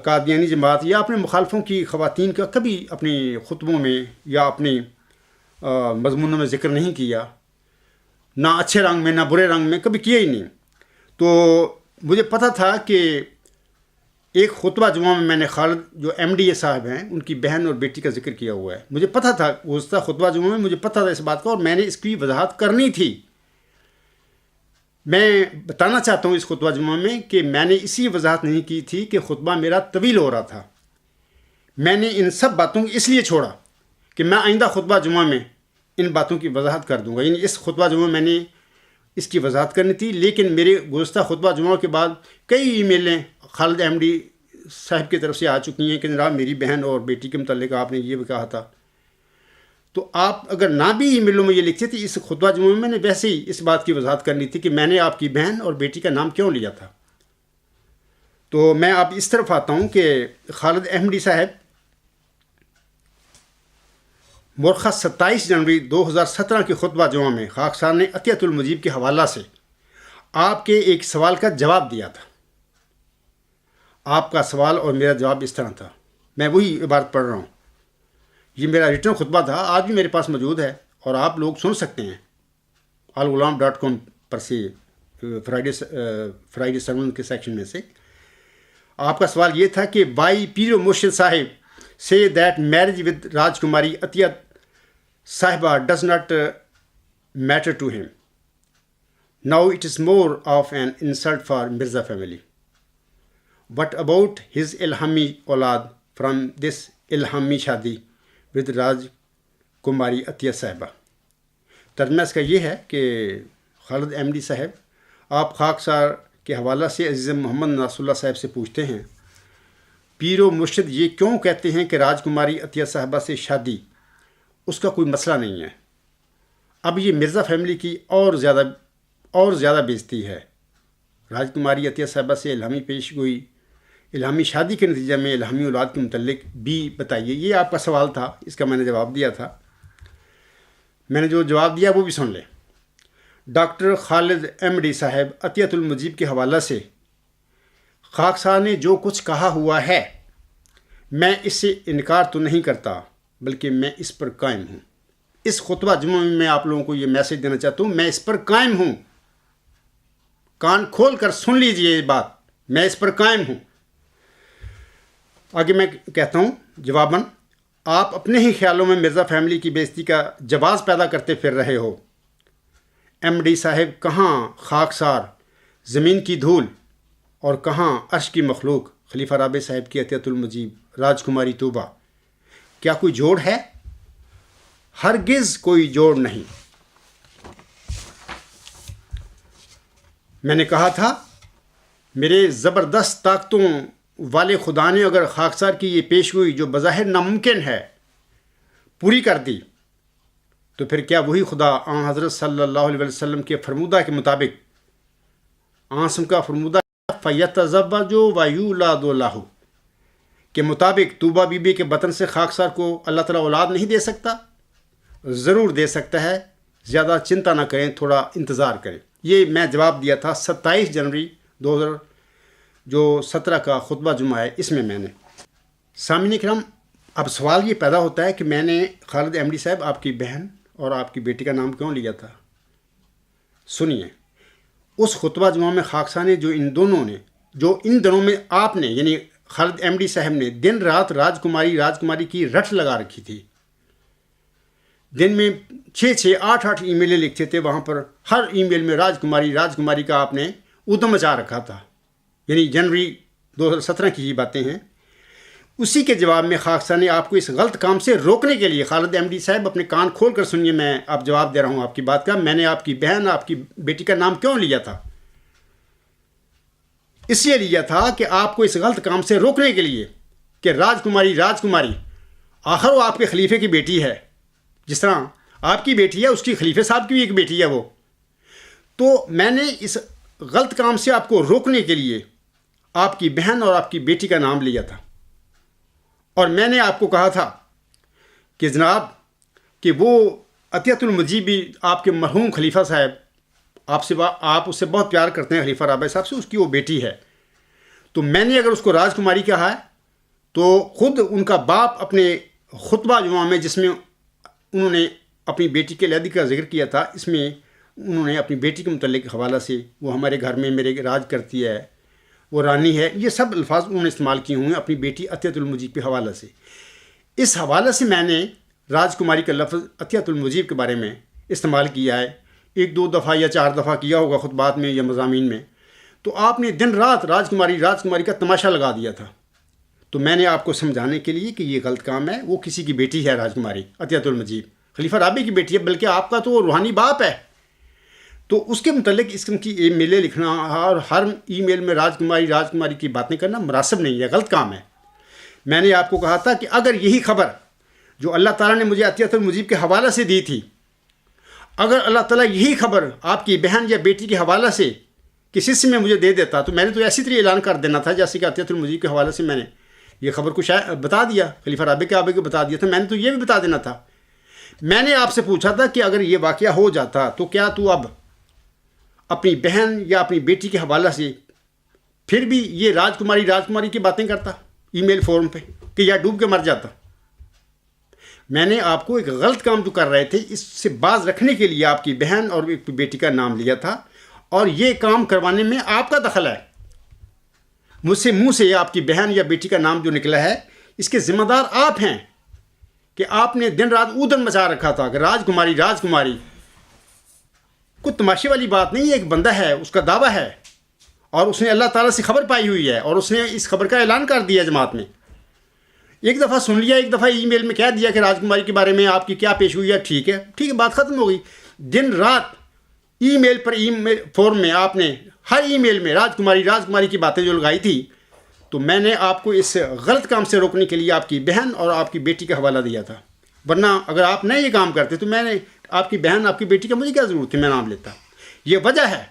قادیانی جماعت یا اپنے مخالفوں کی خواتین کا کبھی اپنی خطبوں میں یا اپنی مضمونوں میں ذکر نہیں کیا، نہ اچھے رنگ میں نہ برے رنگ میں، کبھی کیا ہی نہیں۔ تو مجھے پتہ تھا کہ ایک خطبہ جمعہ میں نے خالد جو ایم ڈی اے صاحب ہیں ان کی بہن اور بیٹی کا ذکر کیا ہوا ہے، مجھے پتہ تھا گزشتہ خطبہ جمعہ میں مجھے پتہ تھا اس بات کا، اور میں نے اس کی وضاحت کرنی تھی۔ میں بتانا چاہتا ہوں اس خطبہ جمعہ میں کہ میں نے اسی وضاحت نہیں کی تھی کہ خطبہ میرا طویل ہو رہا تھا۔ میں نے ان سب باتوں کو اس لیے چھوڑا کہ میں آئندہ خطبہ جمعہ میں ان باتوں کی وضاحت کر دوں گا، یعنی اس خطبہ جمعہ میں نے اس کی وضاحت کرنی تھی، لیکن میرے گزشتہ خطبہ جمعہ کے بعد کئی ای میلیں خالد احمدی صاحب کی طرف سے آ چکی ہیں کہ جناب میری بہن اور بیٹی کے متعلق آپ نے یہ بھی کہا تھا. تو آپ اگر نہ بھی ای میلوں میں یہ لکھتے تھے، اس خطبہ جمعہ میں نے ویسے ہی اس بات کی وضاحت کرنی تھی کہ میں نے آپ کی بہن اور بیٹی کا نام کیوں لیا تھا. تو میں اب اس طرف آتا ہوں کہ خالد احمدی صاحب مرخص 27 جنوری 2017 کے خطبہ جمعہ میں خاکسار نے عطیت المجیب کے حوالہ سے آپ کے ایک سوال کا جواب دیا تھا. آپ کا سوال اور میرا جواب اس طرح تھا، میں وہی عبارت پڑھ رہا ہوں. یہ میرا ریٹن خطبہ تھا، آج بھی میرے پاس موجود ہے اور آپ لوگ سن سکتے ہیں alghulam.com پر سے فرائیڈے سرمن کے سیکشن میں سے. آپ کا سوال یہ تھا کہ بائی پیر مرشد صاحب سے that marriage with Rajkumari عطیت صاحبہ ڈز ناٹ میٹر ٹو ہم. Now it is more of an insult for Mirza family. What about his الہامی اولاد فرام دس الہامی شادی ود راج کماری عطیت صاحبہ. ترجمہ اس کا یہ ہے کہ خالد احمدی صاحب آپ خاکسار کے حوالہ سے عزیز محمد ناصر اللہ صاحب سے پوچھتے ہیں، پیر و مرشد یہ کیوں کہتے ہیں کہ راج کماری عطیت صاحبہ سے شادی اس کا کوئی مسئلہ نہیں ہے. اب یہ مرزا فیملی کی اور زیادہ بےزتی ہے. راج کماری عطیت صاحبہ سے الہامی پیش گوئی، الہامی شادی کے نتیجہ میں الہامی اولاد کے متعلق بھی بتائیے. یہ آپ کا سوال تھا، اس کا میں نے جواب دیا تھا. میں نے جو جواب دیا وہ بھی سن لیں. ڈاکٹر خالد احمدی صاحب عطیت المجیب کے حوالہ سے خاکسار نے جو کچھ کہا ہوا ہے میں اس سے انکار تو نہیں کرتا، بلکہ میں اس پر قائم ہوں. اس خطبہ جمعہ میں آپ لوگوں کو یہ میسج دینا چاہتا ہوں، میں اس پر قائم ہوں. کان کھول کر سن لیجئے یہ بات، میں اس پر قائم ہوں. آگے میں کہتا ہوں جواباً، آپ اپنے ہی خیالوں میں مرزا فیملی کی بےزتی کا جواز پیدا کرتے پھر رہے ہو. ایم ڈی صاحب کہاں خاکسار زمین کی دھول اور کہاں عرش کی مخلوق خلیفہ رابع صاحب کی عطیت المجیب راج کماری طوبہ. کیا کوئی جوڑ ہے؟ ہرگز کوئی جوڑ نہیں. میں نے کہا تھا میرے زبردست طاقتوں والے خدا نے اگر خاکسار کی یہ پیشگوئی جو بظاہر ناممکن ہے پوری کر دی تو پھر کیا وہی خدا آن حضرت صلی اللہ علیہ وسلم کے فرمودہ کے مطابق آنسم کا فرمودہ فَيَتَزَوَّجُ وَيُولَدُ لَهُ کے مطابق طوبہ بی بی کے بطن سے خاکسار کو اللہ تعالیٰ اولاد نہیں دے سکتا؟ ضرور دے سکتا ہے. زیادہ چنتا نہ کریں، تھوڑا انتظار کریں. یہ میں جواب دیا تھا 27 جنوری 2017 کا خطبہ جمعہ ہے، اس میں نے. سامعین کرام، اب سوال یہ پیدا ہوتا ہے کہ میں نے خالد احمدی صاحب آپ کی بہن اور آپ کی بیٹی کا نام کیوں لیا تھا؟ سنیے، اس خطبہ جمعہ میں خاکسار نے جو ان دنوں میں آپ نے یعنی خالد احمدی صاحب نے دن رات راج کماری کی رٹ لگا رکھی تھی. دن میں 6 8 ای میلیں لکھتے تھے، وہاں پر ہر ای میل میں راج کماری کا آپ نے ادھم مچا رکھا تھا. یعنی جنوری 2017 کی یہ باتیں ہیں. اسی کے جواب میں خاکسار نے آپ کو اس غلط کام سے روکنے کے لیے، خالد احمدی صاحب اپنے کان کھول کر سنیے، میں اب جواب دے رہا ہوں آپ کی بات کا. میں نے آپ کی بہن آپ کی بیٹی کا نام کیوں لیا تھا؟ اس لیے لیا تھا کہ آپ کو اس غلط کام سے روکنے کے لیے کہ راج کماری آخر وہ آپ کے خلیفے کی بیٹی ہے. جس طرح آپ کی بیٹی ہے اس کی خلیفے صاحب کی بھی ایک بیٹی ہے وہ. تو میں نے اس غلط کام سے آپ کو روکنے کے لیے آپ کی بہن اور آپ کی بیٹی کا نام لیا تھا. اور میں نے آپ کو کہا تھا کہ جناب کہ وہ عطیت المجیب بھی آپ کے مرحوم خلیفہ صاحب آپ اس سے بہت پیار کرتے ہیں، خلیفہ رابع صاحب سے، اس کی وہ بیٹی ہے. تو میں نے اگر اس کو راج کماری کہا ہے تو خود ان کا باپ اپنے خطبہ جمعہ میں جس میں انہوں نے اپنی بیٹی کے علیحدگی کا ذکر کیا تھا، اس میں انہوں نے اپنی بیٹی کے متعلق حوالہ سے وہ ہمارے گھر میں میرے راج کرتی ہے، وہ رانی ہے، یہ سب الفاظ انہوں نے استعمال کیے ہوئے ہیں اپنی بیٹی عطیت المجیب کے حوالہ سے. اس حوالے سے میں نے راج کماری کا لفظ عطیت المجیب کے بارے میں استعمال کیا ہے 1 2 دفعہ یا 4 دفعہ کیا ہوگا خطبات میں یا مضامین میں. تو آپ نے دن رات راج کماری کا تماشا لگا دیا تھا. تو میں نے آپ کو سمجھانے کے لیے کہ یہ غلط کام ہے، وہ کسی کی بیٹی ہے راج کماری عطیت المجیب، خلیفہ رابع کی بیٹی ہے، بلکہ آپ کا تو وہ روحانی باپ ہے. تو اس کے متعلق اس قسم کی ای میلیں لکھنا اور ہر ای میل میں راج کماری کی باتیں کرنا مناسب نہیں ہے، غلط کام ہے۔ میں نے آپ کو کہا تھا کہ اگر یہی خبر جو اللہ تعالیٰ نے مجھے عطیۃ المجیب کے حوالے سے دی تھی، اگر اللہ تعالیٰ یہی خبر آپ کی بہن یا بیٹی کے حوالے سے کسی سے میں مجھے دے دیتا تو میں نے تو ایسی طرح اعلان کر دینا تھا جیسے کہ عطیۃ المجیب کے حوالے سے میں نے یہ خبر کو بتا دیا، خلیفہ رابع کے آبے کو بتا دیا تھا، میں نے تو یہ بھی بتا دینا تھا۔ میں نے آپ سے پوچھا تھا کہ اگر یہ واقعہ ہو جاتا تو کیا تو اب اپنی بہن یا اپنی بیٹی کے حوالے سے پھر بھی یہ راج کماری کی باتیں کرتا ای میل فورم پہ، کہ یا ڈوب کے مر جاتا؟ میں نے آپ کو ایک غلط کام جو کر رہے تھے اس سے باز رکھنے کے لیے آپ کی بہن اور بیٹی کا نام لیا تھا، اور یہ کام کروانے میں آپ کا دخل ہے۔ مجھ سے منہ سے آپ کی بہن یا بیٹی کا نام جو نکلا ہے اس کے ذمہ دار آپ ہیں کہ آپ نے دن رات اودن مچا رکھا تھا کہ راج کماری کوئی تماشے والی بات نہیں ہے، ایک بندہ ہے، اس کا دعویٰ ہے اور اس نے اللہ تعالیٰ سے خبر پائی ہوئی ہے اور اس نے اس خبر کا اعلان کر دیا جماعت میں۔ ایک دفعہ سن لیا، ایک دفعہ ای میل میں کہہ دیا کہ راج کماری کے بارے میں آپ کی کیا پیش ہوئی ہے، ٹھیک ہے، بات ختم ہو گئی۔ دن رات ای میل پر فورم میں آپ نے ہر ای میل میں راج کماری کی باتیں جو لگائی تھی، تو میں نے آپ کو اس غلط کام سے روکنے کے لیے آپ کی بہن اور آپ کی بیٹی کا حوالہ دیا تھا، ورنہ اگر آپ نہ یہ کام کرتے تو میں نے آپ کی بہن آپ کی بیٹی کا مجھے کیا ضرورت تھی میں نام لیتا۔ یہ وجہ ہے،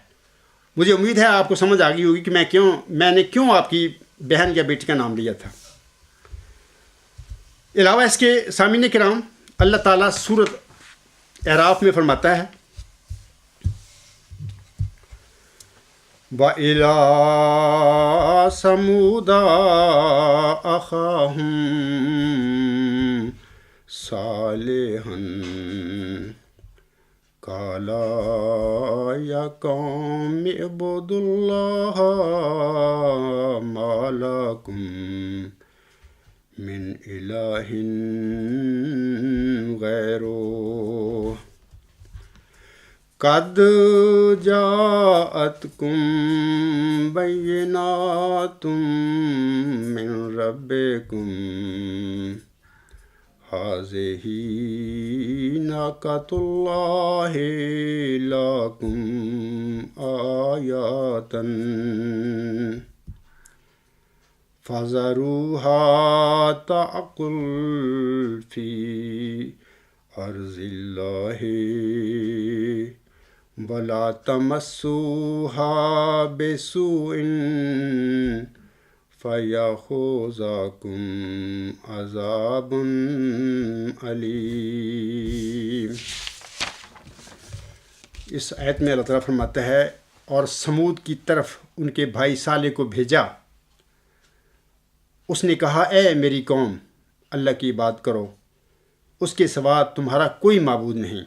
مجھے امید ہے آپ کو سمجھ آ گئی ہوگی کہ میں نے کیوں آپ کی بہن یا بیٹی کا نام لیا تھا۔ علاوہ اس کے سامعین کرام، اللہ تعالیٰ سورۃ اعراف میں فرماتا ہے وَإِلَىٰ ثَمُودَ أَخَاهُمْ صَالِحًا قَالَ يَا قَوْمِ اعْبُدُوا اللَّهَ مَا لَكُمْ مِنْ إِلَٰهٍ غَيْرُهُ قَدْ جَاءَتْكُمْ بَيِّنَاتٌ مِّن رَّبِّكُمْ هَٰذِهِ نَاقَةُ اللَّهِ لَكُمْ آيَةً فَذَرُوهَا تَأْكُلْ فِي أَرْضِ اللَّهِ وَلَا تَمَسُّوهَا بِسُوءٍ فَيَأْخُذَكُمْ عَذَابٌ أَلِيمٌ۔ اس آیت میں اللہ تعالیٰ فرماتا ہے اور سمود کی طرف ان کے بھائی صالح کو بھیجا، اس نے کہا اے میری قوم اللہ کی عبادت کرو، اس کے سوا تمہارا کوئی معبود نہیں،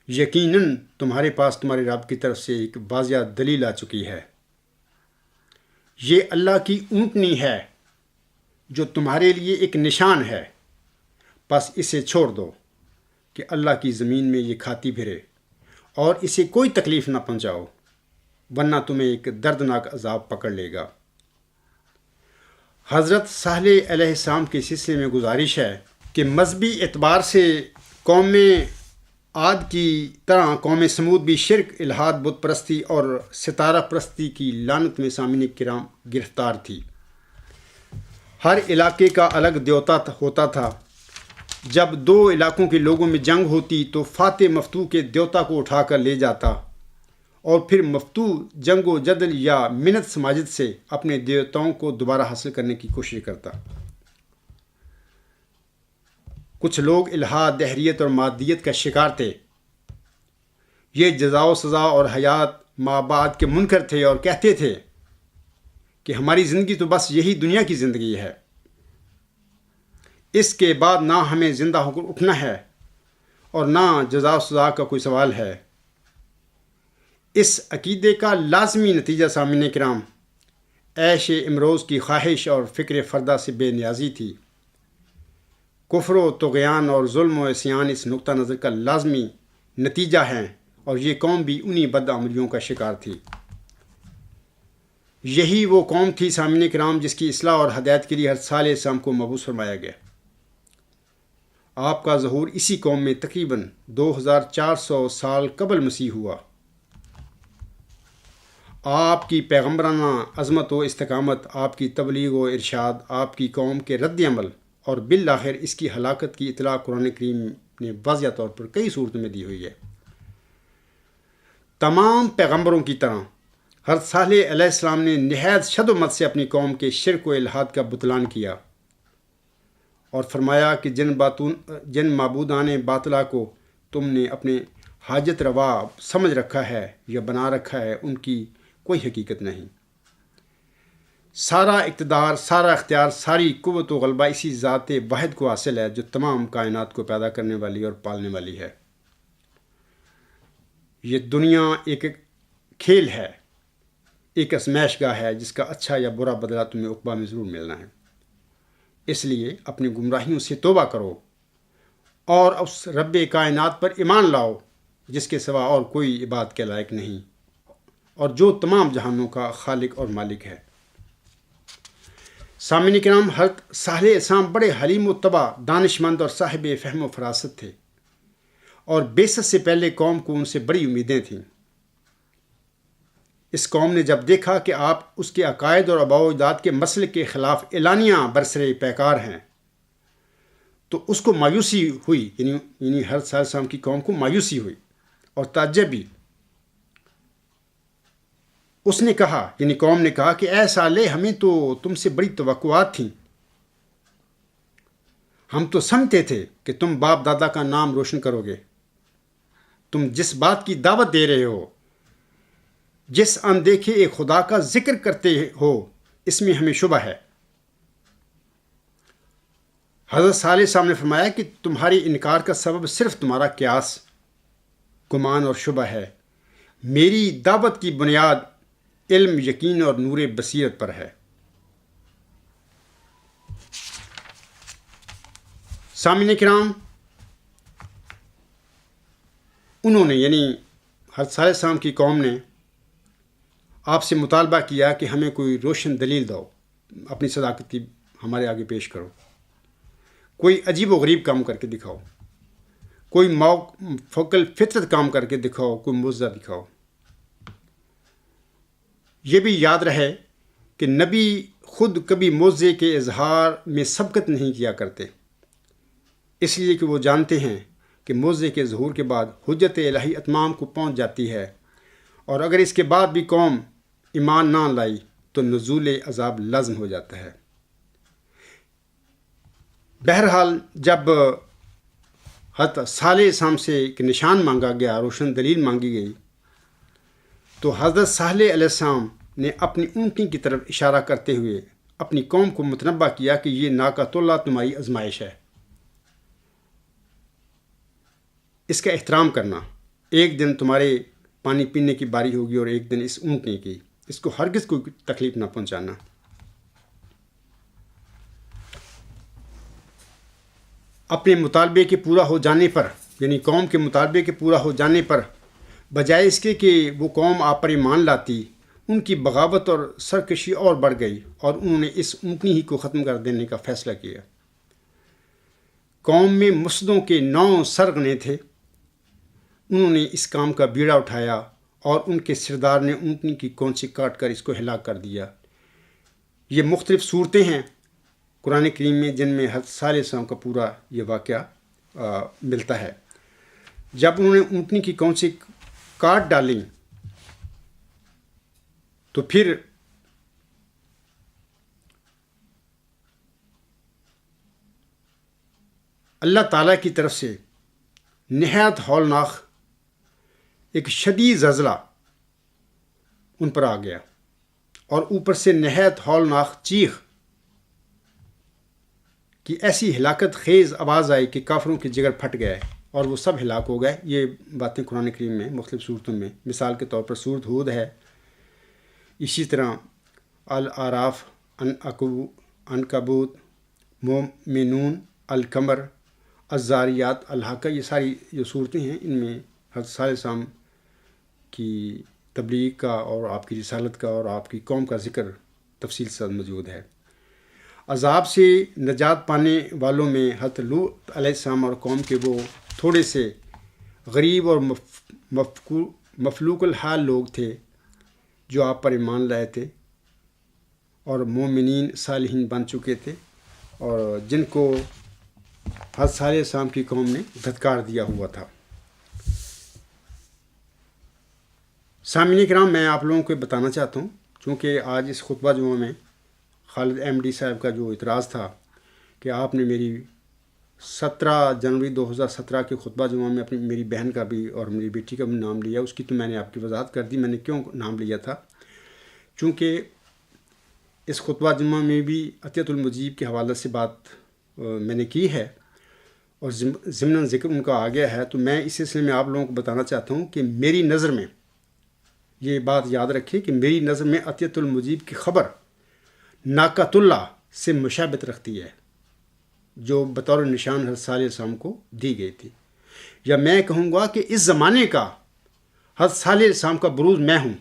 یقیناً تمہارے پاس تمہارے رب کی طرف سے ایک واضح دلیل آ چکی ہے۔ یہ اللہ کی اونٹنی ہے جو تمہارے لیے ایک نشان ہے، بس اسے چھوڑ دو کہ اللہ کی زمین میں یہ کھاتی پھرے اور اسے کوئی تکلیف نہ پہنچاؤ، ورنہ تمہیں ایک دردناک عذاب پکڑ لے گا۔ حضرت صالح علیہ السلام کے سلسلے میں گزارش ہے کہ مذہبی اعتبار سے قوم عاد کی طرح قوم سمود بھی شرک، الحاد، بت پرستی اور ستارہ پرستی کی لعنت میں سامعین کرام گرفتار تھی۔ ہر علاقے کا الگ دیوتا ہوتا تھا۔ جب دو علاقوں کے لوگوں میں جنگ ہوتی تو فاتح مفتوح کے دیوتا کو اٹھا کر لے جاتا اور پھر مفتوح جنگ و جدل یا منت سماجت سے اپنے دیوتاؤں کو دوبارہ حاصل کرنے کی کوشش کرتا۔ کچھ لوگ الحاد، دہریت اور مادیت کا شکار تھے۔ یہ جزا و سزا اور حیات ما بعد کے منکر تھے اور کہتے تھے کہ ہماری زندگی تو بس یہی دنیا کی زندگی ہے، اس کے بعد نہ ہمیں زندہ ہو کر اٹھنا ہے اور نہ جزا و سزا کا کوئی سوال ہے۔ اس عقیدے کا لازمی نتیجہ سامعین کرام عیش امروز کی خواہش اور فکر فردہ سے بے نیازی تھی۔ کفر و طغیان اور ظلم و عصیان اس نقطہ نظر کا لازمی نتیجہ ہیں، اور یہ قوم بھی انہی بدعملیوں کا شکار تھی۔ یہی وہ قوم تھی سامعین کرام جس کی اصلاح اور ہدایت کے لیے حضرت صالح علیہ السلام کو مبعوث فرمایا گیا۔ آپ کا ظہور اسی قوم میں تقریباً 2400 سال قبل مسیح ہوا۔ آپ کی پیغمبرانہ عظمت و استقامت، آپ کی تبلیغ و ارشاد، آپ کی قوم کے رد عمل اور بالآخر اس کی ہلاکت کی اطلاع قرآن کریم نے واضح طور پر کئی صورتوں میں دی ہوئی ہے۔ تمام پیغمبروں کی طرح حضرت صالح علیہ السلام نے نہایت شد و مت سے اپنی قوم کے شرک و الحاد کا بطلان کیا اور فرمایا کہ جن معبودان باطلہ کو تم نے اپنے حاجت روا سمجھ رکھا ہے یا بنا رکھا ہے، ان کی کوئی حقیقت نہیں۔ سارا اقتدار، سارا اختیار، ساری قوت و غلبہ اسی ذات واحد کو حاصل ہے جو تمام کائنات کو پیدا کرنے والی اور پالنے والی ہے۔ یہ دنیا ایک کھیل ہے، ایک آزمائش گاہ ہے جس کا اچھا یا برا بدلہ تمہیں عقبہ میں ضرور ملنا ہے۔ اس لیے اپنی گمراہیوں سے توبہ کرو اور اس رب کائنات پر ایمان لاؤ جس کے سوا اور کوئی عبادت کے لائق نہیں اور جو تمام جہانوں کا خالق اور مالک ہے۔ سامعین کرام، حضرت صالح علیہ السلام بڑے حلیم و طبع، دانش مند اور صاحب فہم و فراست تھے اور بعثت سے پہلے قوم کو ان سے بڑی امیدیں تھیں۔ اس قوم نے جب دیکھا کہ آپ اس کے عقائد اور آباء و اجداد کے مسلک کے خلاف اعلانیہ برسر پیکار ہیں تو اس کو مایوسی ہوئی، یعنی حضرت صالح علیہ السلام کی قوم کو مایوسی ہوئی اور تعجب بھی۔ اس نے کہا، یعنی قوم نے کہا کہ اے صالح، ہمیں تو تم سے بڑی توقعات تھیں، ہم تو سمجھتے تھے کہ تم باپ دادا کا نام روشن کرو گے، تم جس بات کی دعوت دے رہے ہو، جس اندیکھے ایک خدا کا ذکر کرتے ہو، اس میں ہمیں شبہ ہے۔ حضرت صالح علیہ السلام نے فرمایا کہ تمہاری انکار کا سبب صرف تمہارا قیاس، گمان اور شبہ ہے، میری دعوت کی بنیاد علم، یقین اور نور بصیرت پر ہے۔ سامعین کرام، انہوں نے یعنی حضرت صالح علیہ السلام کی قوم نے آپ سے مطالبہ کیا کہ ہمیں کوئی روشن دلیل دو، اپنی صداقت کی ہمارے آگے پیش کرو، کوئی عجیب و غریب کام کر کے دکھاؤ، کوئی فوق الفطرت کام کر کے دکھاؤ، کوئی معجزہ دکھاؤ۔ یہ بھی یاد رہے کہ نبی خود کبھی معجزے کے اظہار میں سبقت نہیں کیا کرتے، اس لیے کہ وہ جانتے ہیں کہ معجزے کے ظہور کے بعد حجت الہی اتمام کو پہنچ جاتی ہے، اور اگر اس کے بعد بھی قوم ایمان نہ لائی تو نزول عذاب لازم ہو جاتا ہے۔ بہرحال جب حضرت صالح علیہ السلام سے ایک نشان مانگا گیا، روشن دلیل مانگی گئی، تو حضرت صالح علیہ السلام نے اپنی اونٹنی کی طرف اشارہ کرتے ہوئے اپنی قوم کو متنبہ کیا کہ یہ ناقۃ اللہ تمہاری آزمائش ہے، اس کا احترام کرنا، ایک دن تمہارے پانی پینے کی باری ہوگی اور ایک دن اس اونٹنی کی، اس کو ہرگز کوئی تکلیف نہ پہنچانا۔ اپنے مطالبے کے پورا ہو جانے پر، یعنی قوم کے مطالبے کے پورا ہو جانے پر، بجائے اس کے کہ وہ قوم آپ پر ایمان لاتی، ان کی بغاوت اور سرکشی اور بڑھ گئی اور انہوں نے اس اونٹنی ہی کو ختم کر دینے کا فیصلہ کیا۔ قوم میں مفسدوں کے 9 سرغنے تھے، انہوں نے اس کام کا بیڑا اٹھایا اور ان کے سردار نے اونٹنی کی کونچی کاٹ کر اس کو ہلاک کر دیا۔ یہ مختلف صورتیں ہیں قرآن کریم میں جن میں حضرت صالح علیہ السلام کا پورا یہ واقعہ ملتا ہے۔ جب انہوں نے اونٹنی کی کونچی کاٹ ڈالیں تو پھر اللہ تعالیٰ کی طرف سے نہایت ہولناک ایک شدید زلزلہ ان پر آ گیا اور اوپر سے نہایت ہولناک چیخ کی ایسی ہلاکت خیز آواز آئی کہ کافروں کے جگر پھٹ گئے اور وہ سب ہلاک ہو گئے۔ یہ باتیں قرآن کریم میں مختلف صورتوں میں، مثال کے طور پر سورۃ ہود ہے، اسی طرح الاعراف، عنکبوت، مومنون، القمر، الزاریات، الحاقہ، یہ ساری جو صورتیں ہیں ان میں حضرت صالح علیہ السلام کی تبلیغ کا اور آپ کی رسالت کا اور آپ کی قوم کا ذکر تفصیل سے موجود ہے۔ عذاب سے نجات پانے والوں میں حضرت لوط علیہ السلام اور قوم کے وہ تھوڑے سے غریب اور مفلوق الحال لوگ تھے جو آپ پر ایمان لائے تھے اور مومنین صالحین بن چکے تھے اور جن کو حضرت صالح علیہ السلام کی قوم نے دھتکار دیا ہوا تھا۔ سامعین کرام، میں آپ لوگوں کو بتانا چاہتا ہوں، چونکہ آج اس خطبہ جمعہ میں خالد احمدی صاحب کا جو اعتراض تھا کہ آپ نے میری 17 جنوری 2017 کے خطبہ جمعہ میں میری بہن کا بھی اور میری بیٹی کا بھی نام لیا، اس کی تو میں نے آپ کی وضاحت کر دی میں نے کیوں نام لیا تھا۔ چونکہ اس خطبہ جمعہ میں بھی عطیت المجیب کے حوالے سے بات میں نے کی ہے اور ضمن ذکر ان کا آ گیا ہے، تو میں اس سلسلے میں آپ لوگوں کو بتانا چاہتا ہوں کہ میری نظر میں یہ بات یاد رکھیں کہ میری نظر میں عطیت المجیب کی خبر ناقۃ اللہ سے مشابہت رکھتی ہے جو بطور نشان حضرت صالح علیہ السلام کو دی گئی تھی، یا میں کہوں گا کہ اس زمانے کا حضرت صالح علیہ السلام کا بروز میں ہوں۔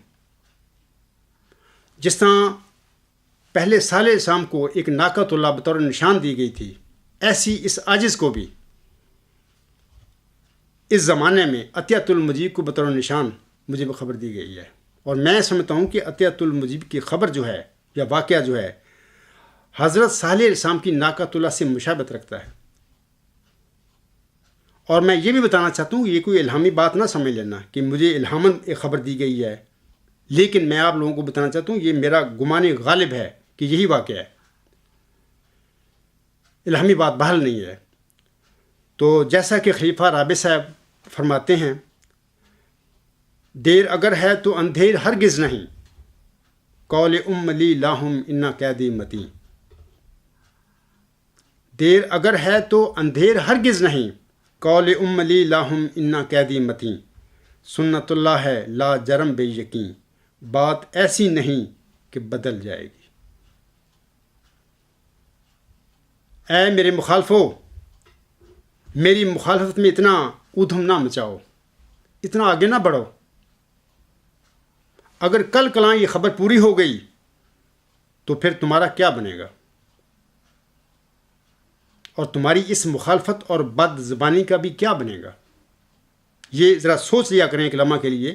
جس طرح پہلے صالح علیہ السلام کو ایک ناقۃ اللہ بطور نشان دی گئی تھی، ایسی اس عاجز کو بھی اس زمانے میں عطیت المجیب کو بطور نشان مجھے خبر دی گئی ہے، اور میں سمجھتا ہوں کہ عطیت المجیب کی خبر جو ہے یا واقعہ جو ہے حضرت صالح علیہ السلام کی ناقۃ اللہ سے مشابہت رکھتا ہے۔ اور میں یہ بھی بتانا چاہتا ہوں، یہ کوئی الہامی بات نہ سمجھ لینا کہ مجھے الہاماً ایک خبر دی گئی ہے، لیکن میں آپ لوگوں کو بتانا چاہتا ہوں یہ میرا گمان غالب ہے کہ یہی واقعہ ہے، الہامی بات بحال نہیں ہے۔ تو جیسا کہ خلیفہ رابع صاحب فرماتے ہیں، دیر اگر ہے تو اندھیر ہرگز نہیں، قول لی لاہم انا قیدی متیں۔ دیر اگر ہے تو اندھیر ہرگز نہیں، قول لی لاہم انا قیدی متیں۔ سنت اللہ ہے لا جرم بے یقین، بات ایسی نہیں کہ بدل جائے گی۔ اے میرے مخالفو، میری مخالفت میں اتنا ادھم نہ مچاؤ، اتنا آگے نہ بڑھو۔ اگر کل کلاں یہ خبر پوری ہو گئی تو پھر تمہارا کیا بنے گا، اور تمہاری اس مخالفت اور بد زبانی کا بھی کیا بنے گا۔ یہ ذرا سوچ لیا کریں ایک لمحہ کے لیے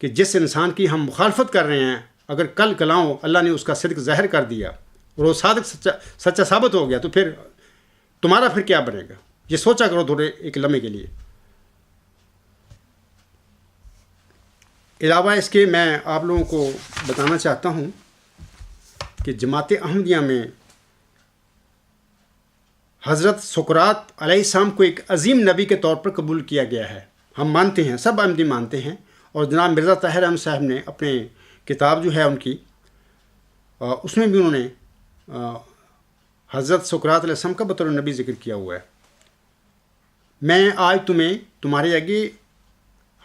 کہ جس انسان کی ہم مخالفت کر رہے ہیں، اگر کل کلاں اللہ نے اس کا صدق ظاہر کر دیا اور وہ صادق سچا ثابت ہو گیا تو پھر تمہارا پھر کیا بنے گا۔ یہ سوچا کرو تھوڑے ایک لمحے کے لیے۔ علاوہ اس کے میں آپ لوگوں کو بتانا چاہتا ہوں کہ جماعت احمدیہ میں حضرت سقراط علیہ السلام کو ایک عظیم نبی کے طور پر قبول کیا گیا ہے، ہم مانتے ہیں، سب احمدی مانتے ہیں، اور جناب مرزا طاہر احمد صاحب نے اپنے کتاب جو ہے ان کی اس میں بھی انہوں نے حضرت سقراط علیہ السلام کا بطور نبی ذکر کیا ہوا ہے۔ میں آج تمہارے آگے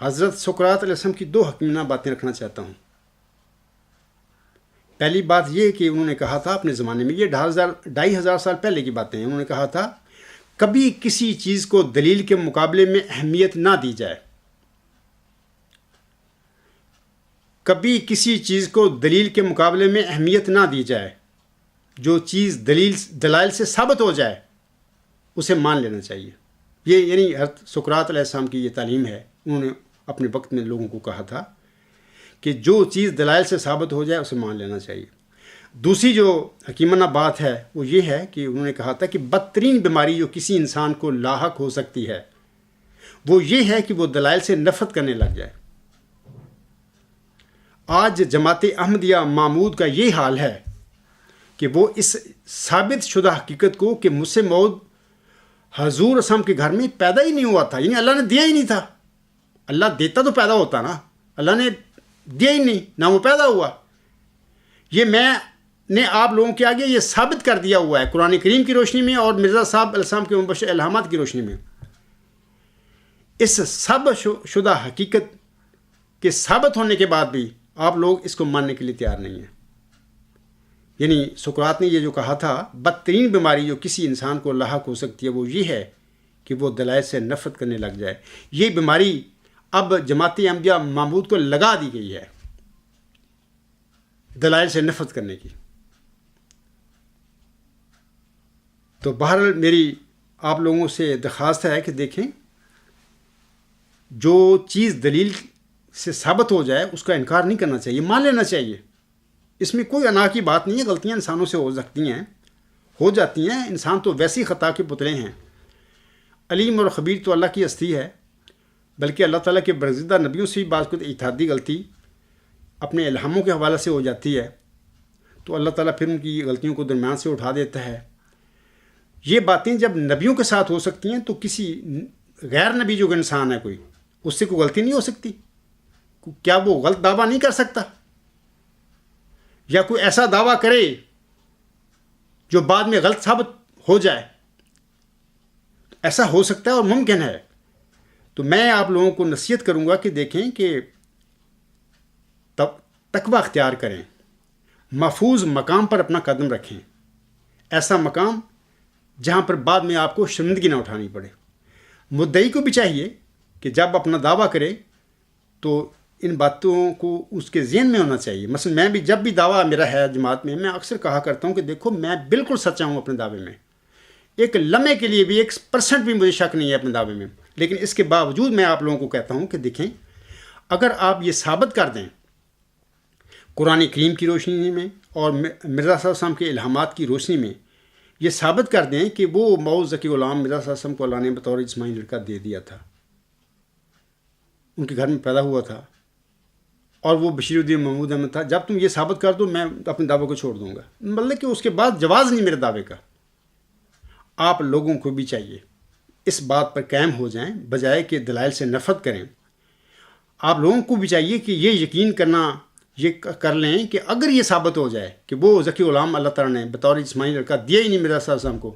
حضرت سقراط علیہ السلام کی 2 حکیمانہ باتیں رکھنا چاہتا ہوں۔ پہلی بات یہ کہ انہوں نے کہا تھا اپنے زمانے میں، یہ 2500 سال پہلے کی باتیں ہیں، انہوں نے کہا تھا کبھی کسی چیز کو دلیل کے مقابلے میں اہمیت نہ دی جائے، کبھی کسی چیز کو دلیل کے مقابلے میں اہمیت نہ دی جائے، جو چیز دلائل سے ثابت ہو جائے اسے مان لینا چاہیے۔ یہ یعنی حضرت سقراط علیہ السلام کی یہ تعلیم ہے، انہوں نے اپنے وقت میں لوگوں کو کہا تھا کہ جو چیز دلائل سے ثابت ہو جائے اسے مان لینا چاہیے۔ دوسری جو حکیمانہ بات ہے وہ یہ ہے کہ انہوں نے کہا تھا کہ بدترین بیماری جو کسی انسان کو لاحق ہو سکتی ہے وہ یہ ہے کہ وہ دلائل سے نفرت کرنے لگ جائے۔ آج جماعت احمدیہ معمود کا یہ حال ہے کہ وہ اس ثابت شدہ حقیقت کو کہ مجھ سے موعود حضور اسلام کے گھر میں پیدا ہی نہیں ہوا تھا، یعنی اللہ نے دیا ہی نہیں تھا، اللہ دیتا تو پیدا ہوتا نا، اللہ نے دیا ہی نہیں، نہ وہ پیدا ہوا، یہ میں نے آپ لوگوں کے آگے یہ ثابت کر دیا ہوا ہے قرآن کریم کی روشنی میں اور مرزا صاحب علیہ السلام کے مبشر الہامات کی روشنی میں۔ اس ثابت شدہ حقیقت کے ثابت ہونے کے بعد بھی آپ لوگ اس کو ماننے کے لیے تیار نہیں ہیں۔ یعنی سقراط نے یہ جو کہا تھا بدترین بیماری جو کسی انسان کو لاحق ہو سکتی ہے وہ یہ ہے کہ وہ دلائل سے نفرت کرنے لگ جائے۔ یہ بیماری اب جماعت احمدیہ معمود کو لگا دی گئی ہے، دلائل سے نفرت کرنے کی۔ تو بہرحال میری آپ لوگوں سے درخواست ہے کہ دیکھیں جو چیز دلیل سے ثابت ہو جائے اس کا انکار نہیں کرنا چاہیے، مان لینا چاہیے. اس میں کوئی انا کی بات نہیں ہے. غلطیاں انسانوں سے ہو سکتی ہیں، ہو جاتی ہیں. انسان تو ویسی خطا کے پتلے ہیں. علیم اور خبیر تو اللہ کی ہستی ہے، بلکہ اللہ تعالیٰ کے برگزیدہ نبیوں سے بھی بعض کو اتحادی غلطی اپنے الہاموں کے حوالے سے ہو جاتی ہے، تو اللہ تعالیٰ پھر ان کی غلطیوں کو درمیان سے اٹھا دیتا ہے. یہ باتیں جب نبیوں کے ساتھ ہو سکتی ہیں تو کسی غیر نبی جو انسان ہے کوئی، اس سے کوئی غلطی نہیں ہو سکتی؟ کیا وہ غلط دعویٰ نہیں کر سکتا؟ یا کوئی ایسا دعویٰ کرے جو بعد میں غلط ثابت ہو جائے؟ ایسا ہو سکتا ہے اور ممکن ہے. تو میں آپ لوگوں کو نصیحت کروں گا کہ دیکھیں کہ تقوی اختیار کریں، محفوظ مقام پر اپنا قدم رکھیں، ایسا مقام جہاں پر بعد میں آپ کو شرمندگی نہ اٹھانی پڑے. مدعی کو بھی چاہیے کہ جب اپنا دعویٰ کرے تو ان باتوں کو اس کے ذہن میں ہونا چاہیے. مثلا میں بھی جب بھی دعویٰ میرا ہے جماعت میں اکثر کہا کرتا ہوں کہ دیکھو میں بالکل سچا ہوں اپنے دعوے میں، ایک لمحے کے لیے بھی 1% بھی مجھے شک نہیں ہے اپنے دعوے میں. لیکن اس کے باوجود میں آپ لوگوں کو کہتا ہوں کہ دیکھیں، اگر آپ یہ ثابت کر دیں قرآن کریم کی روشنی میں اور مرزا صلی اللہ علیہ وسلم کے الہامات کی روشنی میں، یہ ثابت کر دیں کہ وہ موعود ذکی غلام مرزا صلی اللہ علیہ وسلم کو اللہ نے بطور جسمانی لڑکا دے دیا تھا، ان کے گھر میں پیدا ہوا تھا، اور وہ بشیر الدین محمود احمد تھا، جب تم یہ ثابت کر دو میں اپنے دعوے کو چھوڑ دوں گا. مطلب کہ اس کے بعد جواز نہیں میرے دعوے کا. آپ لوگوں کو بھی چاہیے اس بات پر قائم ہو جائیں بجائے کہ دلائل سے نفرت کریں. آپ لوگوں کو بھی چاہیے کہ یہ یقین کرنا یہ کر لیں کہ اگر یہ ثابت ہو جائے کہ وہ ذکی غلام اللہ تعالیٰ نے بطور جسمانی لڑکا دیا ہی نہیں مرزا صلی اللہ علیہ وسلم کو،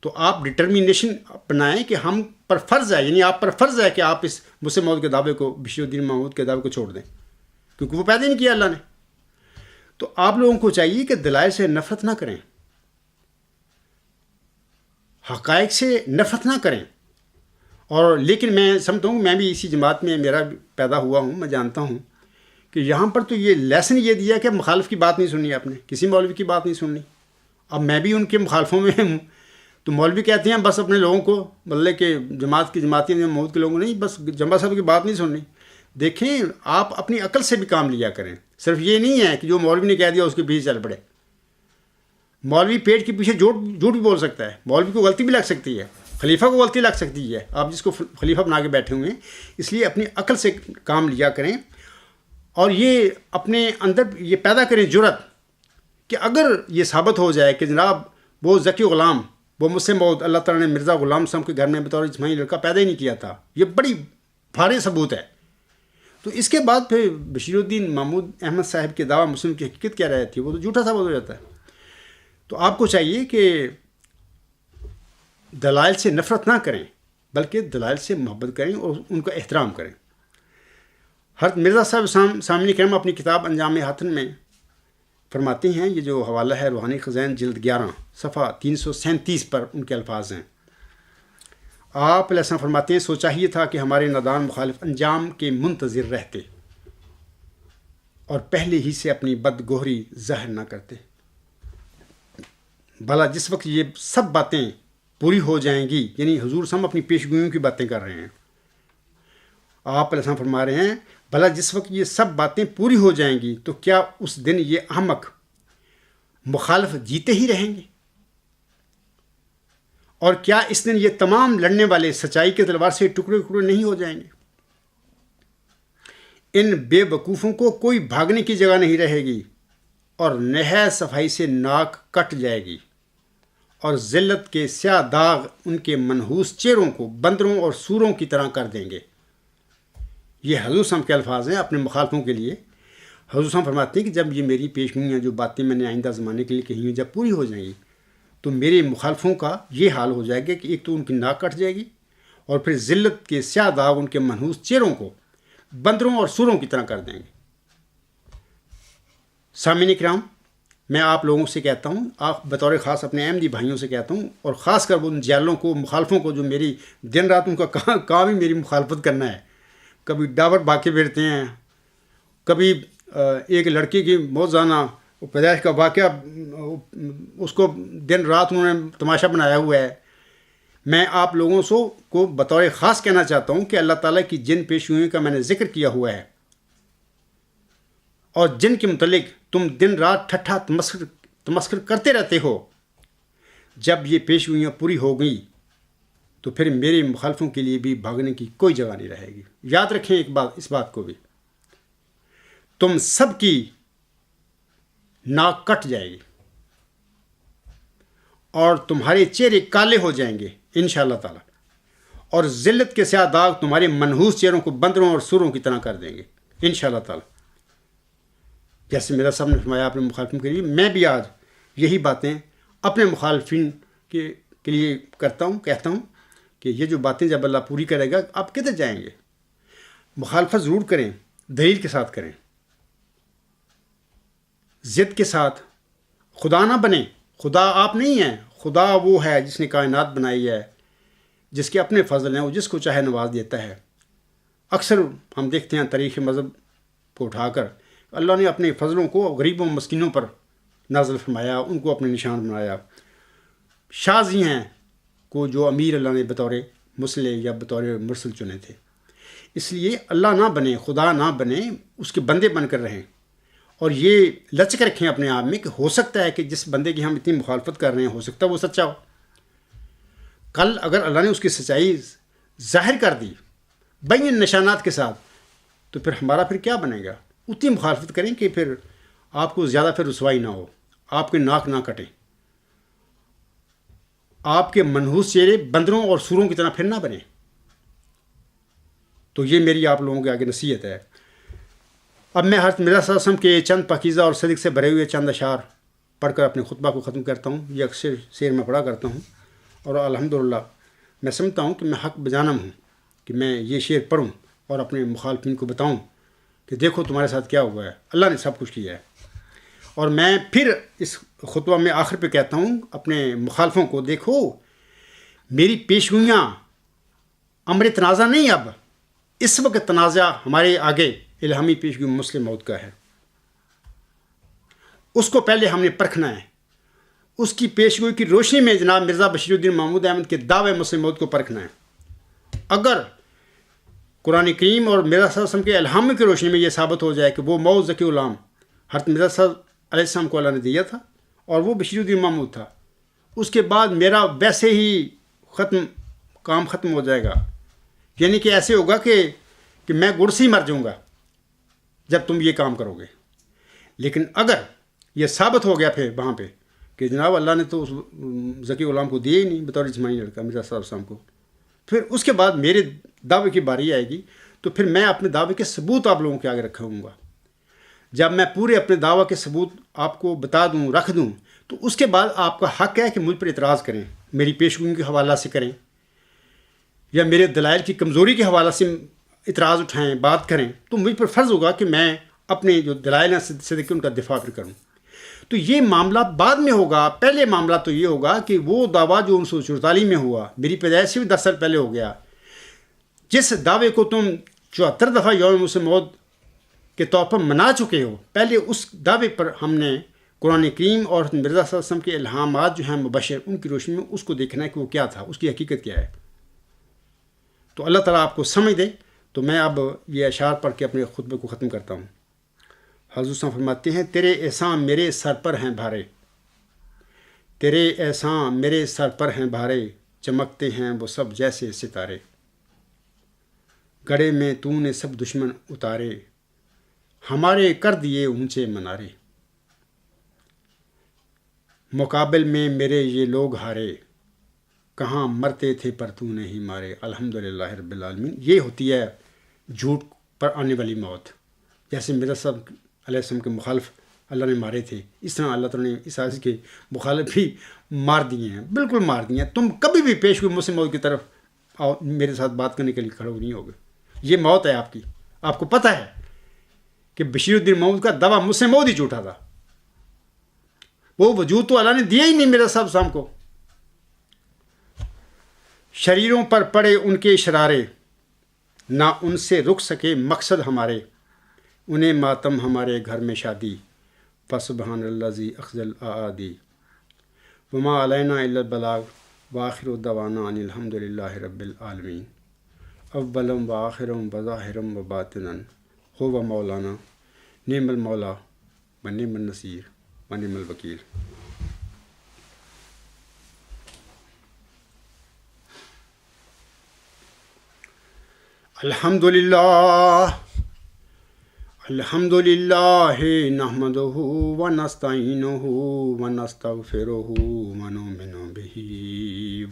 تو آپ ڈٹرمینیشن اپنائیں کہ ہم پر فرض ہے، یعنی آپ پر فرض ہے کہ آپ اس مسلم موعود کے دعوے کو، بشیر الدین محمود کے دعوے کو چھوڑ دیں، کیونکہ وہ پیدا ہی نہیں کیا اللہ نے. تو آپ لوگوں کو چاہیے کہ دلائل سے نفرت نہ کریں، حقائق سے نفرت نہ کریں. اور لیکن میں سمجھتا ہوں، میں بھی اسی جماعت میں میرا پیدا ہوا ہوں، میں جانتا ہوں کہ یہاں پر تو یہ لیسن یہ دیا کہ مخالف کی بات نہیں سننی، آپ نے کسی مولوی کی بات نہیں سننی. اب میں بھی ان کے مخالفوں میں ہوں. تو مولوی کہتے ہیں بس اپنے لوگوں کو، مطلب کہ جماعت کی جماعتی محمود کے لوگوں نہیں، بس جمع صاحب کی بات نہیں سننی. دیکھیں آپ اپنی عقل سے بھی کام لیا کریں. صرف یہ نہیں ہے کہ جو مولوی نے کہہ دیا اس کے پیچھے چل پڑے. مولوی پیٹ کے پیچھے جھوٹ بھی بول سکتا ہے، مولوی کو غلطی بھی لگ سکتی ہے، خلیفہ کو غلطی لگ سکتی ہے، آپ جس کو خلیفہ بنا کے بیٹھے ہوئے ہیں. اس لیے اپنی عقل سے کام لیا کریں، اور یہ اپنے اندر یہ پیدا کریں جرأت کہ اگر یہ ثابت ہو جائے کہ جناب وہ ذکی غلام، وہ مسلم موعود اللہ تعالیٰ نے مرزا غلام صاحب کے گھر میں بطور جسمانی لڑکا پیدا ہی نہیں کیا تھا، یہ بڑی بھاری ثبوت ہے. تو اس کے بعد پھر بشیر الدین محمود احمد صاحب کے دعویٰ مسلم کی حقیقت کیا رہتی ہے، وہ تو جھوٹا ثابت ہو جاتا ہے. تو آپ کو چاہیے کہ دلائل سے نفرت نہ کریں بلکہ دلائل سے محبت کریں اور ان کا احترام کریں. حضرت مرزا صاحب سامعین کرام اپنی کتاب انجام حاتن میں فرماتے ہیں، یہ جو حوالہ ہے روحانی خزائن جلد 11 صفحہ 337 پر ان کے الفاظ ہیں. آپ علیہ السلام فرماتے ہیں، سو چاہیے تھا کہ ہمارے نادان مخالف انجام کے منتظر رہتے اور پہلے ہی سے اپنی بدگوہری ظاہر نہ کرتے، بھلا جس وقت یہ سب باتیں پوری ہو جائیں گی، یعنی حضور صلی اللہ علیہ وسلم اپنی پیشگوئیوں کی باتیں کر رہے ہیں. آپ علیہ السلام فرما رہے ہیں بھلا جس وقت یہ سب باتیں پوری ہو جائیں گی تو کیا اس دن یہ احمق مخالف جیتے ہی رہیں گے؟ اور کیا اس دن یہ تمام لڑنے والے سچائی کے تلوار سے ٹکڑے ٹکڑے نہیں ہو جائیں گے؟ ان بے وقوفوں کو کوئی بھاگنے کی جگہ نہیں رہے گی، اور نہایت صفائی سے ناک کٹ جائے گی، اور ذلت کے سیاہ داغ ان کے منحوس چہروں کو بندروں اور سوروں کی طرح کر دیں گے. یہ حضور صلی اللہ علیہ وسلم کے الفاظ ہیں اپنے مخالفوں کے لیے. حضور صلی اللہ علیہ وسلم فرماتے ہیں کہ جب یہ میری پیشگوئیاں جو باتیں میں نے آئندہ زمانے کے لیے کہی ہیں جب پوری ہو جائیں گی تو میرے مخالفوں کا یہ حال ہو جائے گا کہ ایک تو ان کی ناک کٹ جائے گی، اور پھر ذلت کے سیاہ داغ ان کے منحوس چہروں کو بندروں اور سوروں کی طرح کر دیں گے. سامعین کرام، میں آپ لوگوں سے کہتا ہوں، آپ بطور خاص اپنے احمدی بھائیوں سے کہتا ہوں، اور خاص کر ان جیلوں کو، مخالفوں کو جو میری دن رات ان کا کام ہی میری مخالفت کرنا ہے. کبھی ڈاور باقی پھرتے ہیں، کبھی ایک لڑکی کی موزانہ پیدائش کا واقعہ اس کو دن رات انہوں نے تماشا بنایا ہوا ہے. میں آپ لوگوں کو بطور خاص کہنا چاہتا ہوں کہ اللہ تعالیٰ کی جن پیشگوئیوں کا میں نے ذکر کیا ہوا ہے اور جن کے متعلق تم دن رات ٹھٹھا تمسخر کرتے رہتے ہو، جب یہ پیشگوئیاں پوری ہو گئیں تو پھر میرے مخالفوں کے لیے بھی بھاگنے کی کوئی جگہ نہیں رہے گی۔ یاد رکھیں اس بات کو بھی، تم سب کی ناک کٹ جائے گی اور تمہارے چہرے کالے ہو جائیں گے انشاءاللہ تعالی، اور ذلت کے سیاہ داغ تمہارے منحوس چہروں کو بندروں اور سوروں کی طرح کر دیں گے انشاءاللہ تعالی۔ جیسے میرا صاحب نے فرمایا اپنے مخالفین کے لیے، میں بھی آج یہی باتیں اپنے مخالفین کے لیے کہتا ہوں کہ یہ جو باتیں جب اللہ پوری کرے گا آپ کدھر جائیں گے؟ مخالفت ضرور کریں، دلیل کے ساتھ کریں، ضد کے ساتھ۔ خدا نہ بنیں، خدا آپ نہیں ہیں، خدا وہ ہے جس نے کائنات بنائی ہے، جس کے اپنے فضل ہیں، وہ جس کو چاہے نواز دیتا ہے۔ اکثر ہم دیکھتے ہیں تاریخ مذہب کو اٹھا کر اللہ نے اپنے فضلوں کو غریبوں مسکینوں پر نازل فرمایا، ان کو اپنے نشان بنایا۔ شاذی ہیں کو جو امیر اللہ نے بطور مسلح یا بطور مرسل چنے تھے۔ اس لیے اللہ نہ بنے، خدا نہ بنے، اس کے بندے بن کر رہیں، اور یہ لچک رکھیں اپنے آپ میں کہ ہو سکتا ہے کہ جس بندے کی ہم اتنی مخالفت کر رہے ہیں ہو سکتا ہے وہ سچا ہو۔ کل اگر اللہ نے اس کی سچائی ظاہر کر دی بین نشانات کے ساتھ تو پھر ہمارا پھر کیا بنے گا؟ اتنی مخالفت کریں کہ پھر آپ کو زیادہ پھر رسوائی نہ ہو، آپ کے ناک نہ کٹیں، آپ کے منحوس چہرے بندروں اور سوروں کی طرح پھر نہ بنیں۔ تو یہ میری آپ لوگوں کے آگے نصیحت ہے۔ اب میں حضرت مرزا صلی اللہ علیہ وسلم کے چند پاکیزہ اور صدق سے بھرے ہوئے چند اشعار پڑھ کر اپنے خطبہ کو ختم کرتا ہوں۔ یہ اکثر شعر میں پڑھا کرتا ہوں، اور الحمدللہ میں سمجھتا ہوں کہ میں حق بجانب ہوں کہ میں یہ شعر پڑھوں اور اپنے مخالفین کو بتاؤں کہ دیکھو تمہارے ساتھ کیا ہوا ہے، اللہ نے سب کچھ کیا ہے۔ اور میں پھر اس خطبہ میں آخر پہ کہتا ہوں اپنے مخالفوں کو، دیکھو میری پیشگوئیاں امر تنازع نہیں، اب اس وقت تنازع ہمارے آگے الہامی پیشگوئی مسلم موت کا ہے، اس کو پہلے ہم نے پرکھنا ہے۔ اس کی پیشگوئی کی روشنی میں جناب مرزا بشیر الدین محمود احمد کے دعوے مسلم موت کو پرکھنا ہے۔ اگر قرآن کریم اور مرزا صلی اللہ علیہ وسلم کے الہام کی روشنی میں یہ ثابت ہو جائے کہ وہ موت ذکی غلام حضرت مرزا صلی اللہ علیہ السلام کو اللہ نے دیا تھا اور وہ بشیر الدین محمود تھا، اس کے بعد میرا ویسے ہی کام ختم ہو جائے گا، یعنی کہ ایسے ہوگا کہ میں گڑ سے ہی مر جاؤں گا جب تم یہ کام کرو گے۔ لیکن اگر یہ ثابت ہو گیا پھر وہاں پہ کہ جناب اللہ نے تو اس ذکی غلام کو دیا ہی نہیں بطور جسمانی لڑکا مرزا صاحب السلام کو، پھر اس کے بعد میرے دعوے کی باری آئے گی تو پھر میں اپنے دعوے کے ثبوت آپ لوگوں کے آگے رکھوں گا۔ جب میں پورے اپنے دعوے کے ثبوت آپ کو بتا دوں، رکھ دوں، تو اس کے بعد آپ کا حق ہے کہ مجھ پر اعتراض کریں، میری پیشگوئی کے حوالہ سے کریں یا میرے دلائل کی کمزوری کے حوالہ سے اعتراض اٹھائیں، بات کریں، تو مجھ پر فرض ہوگا کہ میں اپنے جو دلائل ہیں صدق ان کا دفاع پھر کروں۔ تو یہ معاملہ بعد میں ہوگا، پہلے معاملہ تو یہ ہوگا کہ وہ دعویٰ جو 1944 میں ہوا، میری پیدائش سے بھی 10 سال پہلے ہو گیا، جس دعوے کو تم 74 دفعہ یوم مسلم موت کے طور پر منا چکے ہو، پہلے اس دعوے پر ہم نے قرآن کریم اور مرزا صلی اللہ علیہ وسلم کے الہامات جو ہیں مبشر، ان کی روشنی میں اس کو دیکھنا ہے کہ وہ کیا تھا، اس کی حقیقت کیا ہے۔ تو اللہ تعالیٰ آپ کو سمجھ دے۔ تو میں اب یہ اشعار پڑھ کے اپنے خطبے کو ختم کرتا ہوں۔ حضور صلی اللہ علیہ وسلم فرماتے ہیں، تیرے احسان میرے سر پر ہیں بھارے، تیرے احسان میرے سر پر ہیں بھارے، چمکتے ہیں وہ سب جیسے ستارے، گڑھے میں تو نے سب دشمن اتارے، ہمارے کر دیے اونچے منارے، مقابل میں میرے یہ لوگ ہارے، کہاں مرتے تھے پر تو نہیں مارے۔ الحمدللہ رب العالمین۔ یہ ہوتی ہے جھوٹ پر آنے والی موت۔ جیسے مرزا صاحب علیہ السلام کے مخالف اللہ نے مارے تھے، اس طرح اللہ تعالیٰ نے اس عیسائی کے مخالف بھی مار دیے ہیں، بالکل مار دیے ہیں۔ تم کبھی بھی پیشگوئی مسلم موت کی طرف آؤ، میرے ساتھ بات کرنے کے لیے کھڑے نہیں ہوگے۔ یہ موت ہے آپ کی، آپ کو پتہ ہے کہ بشیر الدین محمود کا دعویٰ مسلم موت ہی جھوٹا تھا، وہ وجود تو اللہ نے دیا ہی نہیں مرزا صاحب السلام کو۔ شریروں پر پڑے ان کے شرارے، نہ ان سے رک سکے مقصد ہمارے، انہیں ماتم ہمارے گھر میں شادی، فسبحان الذی اخذل اعادی، وما علینا الا البلاغ وآخر دعوانا ان الحمد للہ رب العالمین اولم و آخرم و ظاہرم و باطنن هو مولانا نعم المولا و نعم النصیر و نعم الوکیل. الحمد للہ نحمدہ و نستعینہ و نستغفرہ و نؤمن بہ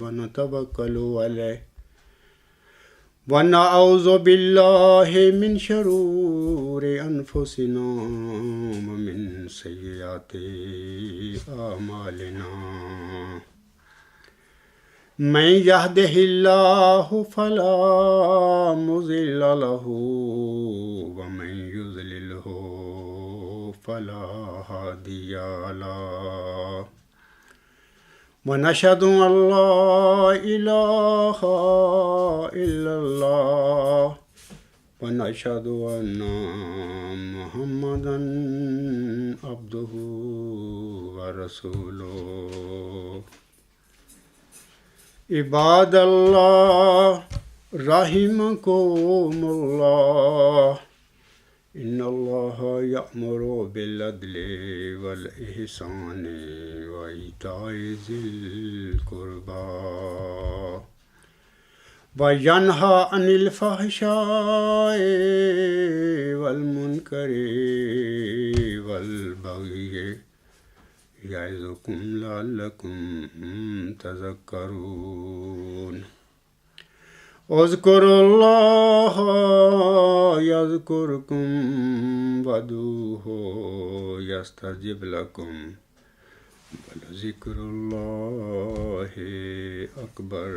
و نتوکل علیہ و نعوذ باللہ من شرور انفسنا و من سیئات اعمالنا. من یهدہ اللہ فلا مضل لہ ومن یضللہ فلا ہادی لہ ونشہد ان لا الہ الا اللہ ونشہد ان محمدا عبدہ ورسولہ. عباد اللہ رحمکم اللہ ان اللہ یأمر بالعدل والإحسان وإیتاء ذی القربى وینہی عن الفحشاء والمنکر والبغی یعظکم لعلکم تذکرون. اذکروا اللہ یذکرکم وادعوہ یستجب لکم ولذکر اللہ اکبر.